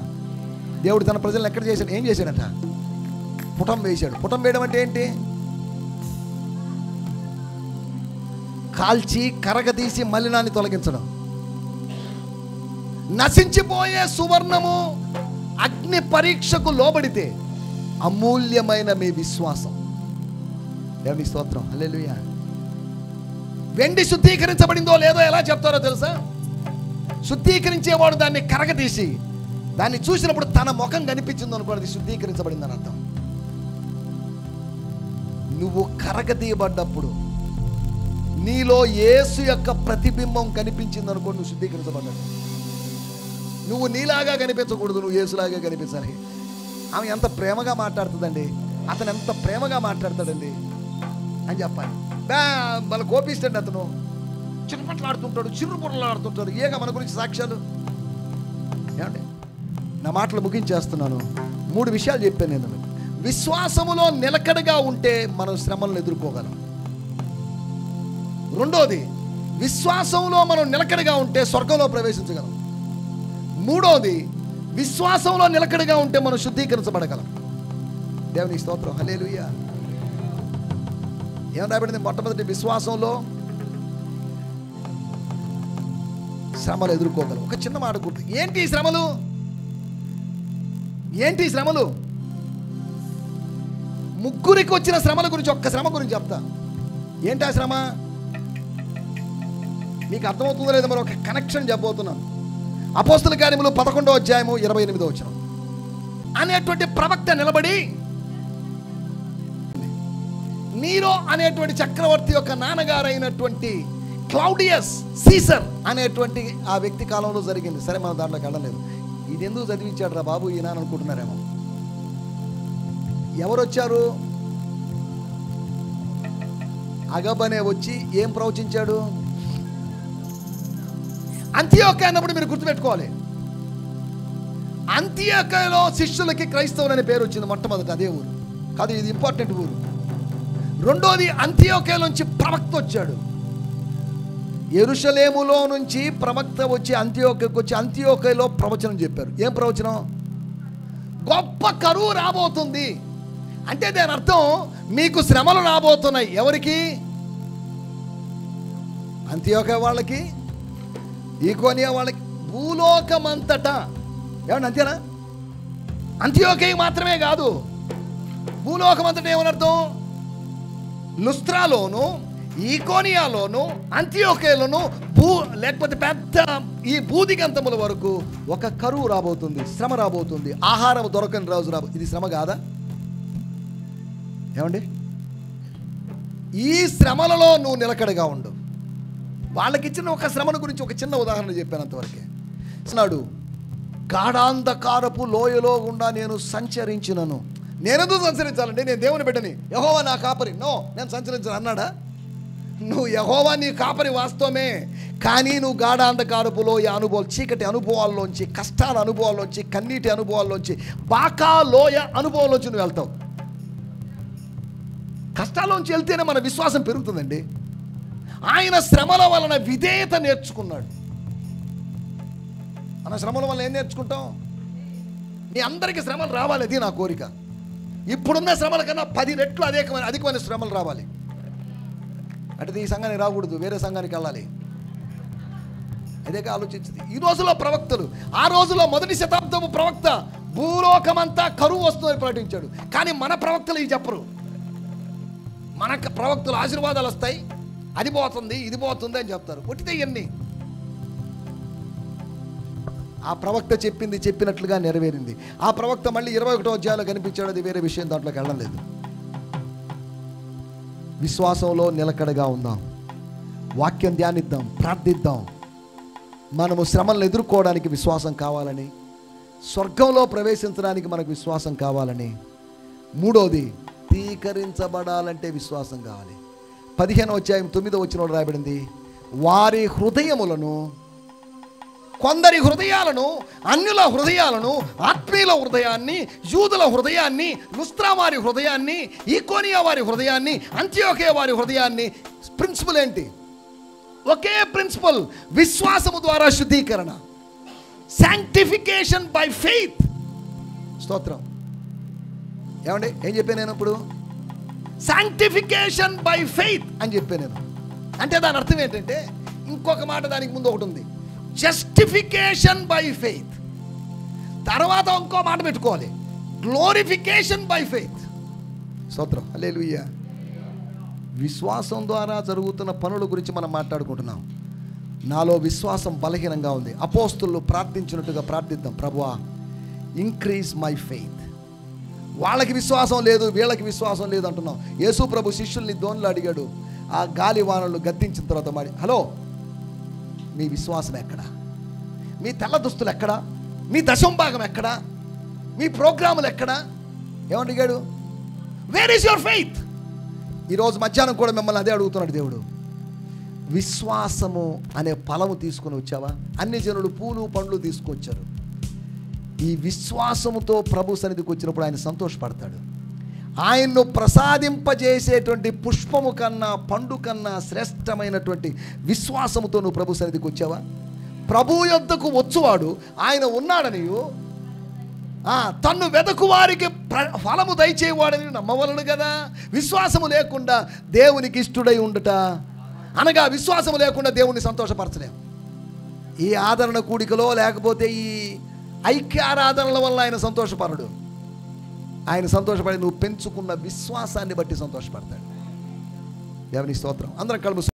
దేవుడు తన ప్రజలను ఎక్కడ చేశాడు? ఏం చేశాడట? పుటం వేశాడు. పుటం వేయడం అంటే ఏంటి? కాల్చి కరగదీసి మలినాన్ని తొలగించడం. నశించిపోయే సువర్ణము అగ్ని పరీక్షకు లోబడితే అమూల్యమైన మీ విశ్వాసం. దేవునికి స్తోత్రం. హల్లెలూయా. వెండి శుద్ధీకరించబడిందో లేదో ఎలా చెప్తారో తెలుసా? శుద్ధీకరించేవాడు దాన్ని కరగదీసి దాన్ని చూసినప్పుడు తన ముఖం కనిపించింది అనుకోండి, శుద్ధీకరించబడిందని అర్థం. నువ్వు కరగదీయబడ్డప్పుడు నీలో యేసు యొక్క ప్రతిబింబం కనిపించింది అనుకోండి, నువ్వు శుద్ధీకరించబడ్డాడు. నువ్వు నీలాగా కనిపించకూడదు, నువ్వు యేసులాగా కనిపించాలి. ఆమె ఎంత ప్రేమగా మాట్లాడుతుందండి. అతను ఎంత ప్రేమగా మాట్లాడతాడండి అని చెప్పాలి. మన కోపిస్తాడు అతను, చిరుపట్లు ఆడుతుంటాడు, చిరుపుట్లు ఆడుతుంటాడు. ఏగా మన గురించి సాక్ష్యాలు. ఏమండి, నా మాటలు ముగించేస్తున్నాను. 3 విషయాలు చెప్పాను నేను. విశ్వాసములో నిలకడగా ఉంటే మనం శ్రమలను ఎదుర్కోగలం. రెండోది, విశ్వాసంలో మనం నిలకడగా ఉంటే స్వర్గంలో ప్రవేశించగలం. మూడోది, విశ్వాసంలో నిలకడగా ఉంటే మనం శుద్ధీకరించబడగలం. దేవునికి స్తోత్రం, హల్లెలూయా. ఏం రాబడింది? మొట్టమొదటి, విశ్వాసంలో శ్రమలు ఎదుర్కోగలం. ఒక చిన్న మాట గుర్తు. ఏంటి శ్రమలు? ఏంటి శ్రమలు? ముగ్గురికి వచ్చిన శ్రమల గురించి ఒక్క శ్రమ గురించి చెప్తా. ఏంటి ఆ శ్రమ? మీకు అర్థమవుతుందో లేదో మరి ఒక కనెక్షన్ చెప్పబోతున్నాను. అపోస్తల కార్యములు 11వ అధ్యాయము 28వ వచనం. అనేటువంటి ప్రవక్త నిలబడి నీరో అనేటువంటి చక్రవర్తి యొక్క నాన్నగారు అయినటువంటి క్లౌడియస్ సీసర్ అనేటువంటి ఆ వ్యక్తి కాలంలో జరిగింది. సరే, మనం దాంట్లోకి వెళ్ళలేదు. ఇది ఎందుకు చదివించాడు రా బాబు ఈయన అనుకుంటున్నారేమో. ఎవరు వచ్చారు? అగబనే వచ్చి ఏం ప్రవచించాడు? అంతియోక్య అన్నప్పుడు మీరు గుర్తుపెట్టుకోవాలి, అంతియోక్యలో శిష్యులకి క్రైస్తవులు అనే పేరు వచ్చింది మొట్టమొదటి. అదే ఊరు కాదు, ఇది ఇంపార్టెంట్ ఊరు. రెండోది, అంతియోక్య నుంచి ప్రవక్త వచ్చాడు. యెరూషలేములో నుంచి ప్రవక్త వచ్చి అంతియోక్యకు వచ్చి అంతియోక్యలో ప్రవచనం చెప్పారు. ఏం ప్రవచనం? గొప్ప కరువు రాబోతుంది అంటే దాని అర్థం మీకు శ్రమలు రాబోతున్నాయి. ఎవరికి? అంతియోక్య వాళ్ళకి, ఈకోనియా వాళ్ళకి, భూలోకమంతటా. ఏమన్నా అంతేనా? అంతియోక్య మాత్రమే కాదు, భూలోకమంతటా. ఏమని అర్థం? లుస్త్రాలోను, ఈకోనియాలోను, అంతియోక్యలోను లేకపోతే పెద్ద ఈ భూదిగంతముల వరకు ఒక కరువు రాబోతుంది, శ్రమ రాబోతుంది, ఆహారం దొరకని రోజు ఇది శ్రమ కాదా? ఏమండి, ఈ శ్రమలలో నువ్వు నిలకడగా ఉండు. వాళ్ళకి ఇచ్చిన ఒక శ్రమను గురించి ఒక చిన్న ఉదాహరణ చెప్పాను అంతవరకే. నాడు గాఢాంధకారపు లోయలో గుండా నేను సంచరించినను. నేనెందుకు సంచరించాలండి? నేను దేవుని బిడ్డని, యెహోవా నా కాపరి. నో, నేను సంచరించను అన్నాడా? నువ్వు యెహోవా నీ కాపరి వాస్తవమే, కానీ నువ్వు గాఢాంధకారపులో ఈ అనుభవాలు, చీకటి అనుభవాల్లోంచి, కష్టాల అనుభవాల్లోంచి, కన్నీటి అనుభవాల్లోంచి, బాకా లోయ అనుభవంలోంచి నువ్వు వెళ్తావు. కష్టాల్లోంచి వెళ్తేనే మన విశ్వాసం పెరుగుతుందండి. ఆయన శ్రమల వలన విధేయత నేర్చుకున్నాడు. మన శ్రమల వల్ల ఏం నేర్చుకుంటాం? మీ అందరికీ శ్రమలు రావాలి, అది నా కోరిక. ఇప్పుడున్న శ్రమల కన్నా 10 రెట్లు అధికమైన శ్రమలు రావాలి. అంటే ఈ సంఘానికి రాకూడదు, వేరే సంఘానికి వెళ్ళాలి. అదేగా ఆలోచించింది. ఈ రోజులో ప్రవక్తలు, ఆ రోజులో మొదటి శతాబ్దపు ప్రవక్త భూలోకమంతా కరువు వస్తుందని ప్రకటించాడు. కానీ మన ప్రవక్తలు ఇది చెప్పరు. మన ప్రవక్తలు ఆశీర్వాదాలు వస్తాయి, అది పోతుంది, ఇది పోతుంది అని చెప్తారు. కొట్టితే ఇవన్నీ ఆ ప్రవక్త చెప్పింది చెప్పినట్లుగా నెరవేరింది. ఆ ప్రవక్త మళ్ళీ 21వ అధ్యాయంలో కనిపించాడు, అది వేరే విషయం, దాంట్లోకి వెళ్ళలేదు. విశ్వాసంలో నిలకడగా ఉందాం, వాక్యం ధ్యానిద్దాం, ప్రార్థిద్దాం. మనము శ్రమలను ఎదుర్కోవడానికి విశ్వాసం కావాలని, స్వర్గంలో ప్రవేశించడానికి మనకు విశ్వాసం కావాలని. మూడోది, తీకరించబడాలంటే విశ్వాసం కావాలి. 15వ అధ్యాయం 9వ వచనంలో రాయబడింది, వారి హృదయములను, కొందరి హృదయాలను, అన్యుల హృదయాలను, ఆత్మీయుల హృదయాన్ని, యూదుల హృదయాన్ని, లుస్త్రా వారి హృదయాన్ని, ఈకోనియా వారి హృదయాన్ని, అంతియోక్య వారి హృదయాన్ని. ప్రిన్సిపల్ ఏంటి? ఒకే ప్రిన్సిపల్, విశ్వాసము ద్వారా శుద్ధీకరణ, శాంక్టిఫికేషన్ బై ఫెయిత్. స్తోత్రం. ఏమండి, ఏం చెప్పాను నేను ఇప్పుడు? శాంక్టిఫికేషన్ బై ఫెయిత్ అని చెప్పాను నేను. అంటే దాని అర్థం ఏంటంటే, ఇంకొక మాట దానికి ముందు ఒకటి ఉంది, జస్టిఫికేషన్ బై ఫెయిత్. తర్వాత ఇంకో మాట పెట్టుకోవాలి, గ్లోరిఫికేషన్ బై ఫెయిత్. స్తోత్రం, హల్లెలూయా. విశ్వాసం ద్వారా జరుగుతున్న పనుల గురించి మనం మాట్లాడుకుంటున్నాం. నాలో విశ్వాసం బలహీనంగా ఉంది. అపోస్తులు ప్రార్థించినట్టుగా ప్రార్థిద్దాం, ప్రభువా ఇంక్రీజ్ మై ఫెయిత్. వాళ్ళకి విశ్వాసం లేదు, వీళ్ళకి విశ్వాసం లేదు అంటున్నాం. యేసు ప్రభు శిష్యుల్ని దోన్లో అడిగాడు, ఆ గాలి వానలు గద్దించిన తర్వాత మరి, హలో, మీ విశ్వాసం ఎక్కడా? మీ తెల్ల దుస్తులు ఎక్కడా? మీ దశంభాగం ఎక్కడా? మీ ప్రోగ్రాములు ఎక్కడా? ఏమడిగాడు? Where is your faith? ఈరోజు మధ్యాహ్నం కూడా మిమ్మల్ని అదే అడుగుతున్నాడు దేవుడు. విశ్వాసము అనే ఫలము తీసుకొని వచ్చావా? అన్ని జనులు పూలు పండ్లు తీసుకొచ్చారు. ఈ విశ్వాసముతో ప్రభు సన్నిధికి వచ్చినప్పుడు ఆయన సంతోషపడతాడు. ఆయన్ను ప్రసాదింపజేసేటువంటి పుష్పము కన్నా పండు కన్నా శ్రేష్టమైనటువంటి విశ్వాసముతో నువ్వు ప్రభు సన్నిధికి వచ్చావా? ప్రభు యొద్దకు వచ్చువాడు ఆయన ఉన్నాడనియు తన్ను వెదకు వారికి ఫలము దయచేవాడని నమ్మవలను కదా. విశ్వాసము లేకుండా దేవునికి ఇష్టడై ఉండుట అనగా విశ్వాసము లేకుండా దేవుణ్ణి సంతోషపరచలేము. ఈ ఆదరణ కూడికలో లేకపోతే ఈ ఐక్యారాధనల వల్ల ఆయన సంతోషపడడు. ఆయన సంతోషపడి నువ్వు పెంచుకున్న విశ్వాసాన్ని బట్టి సంతోషపడతాడు. దేవుని స్తోత్రం. అందరం కళ్ళు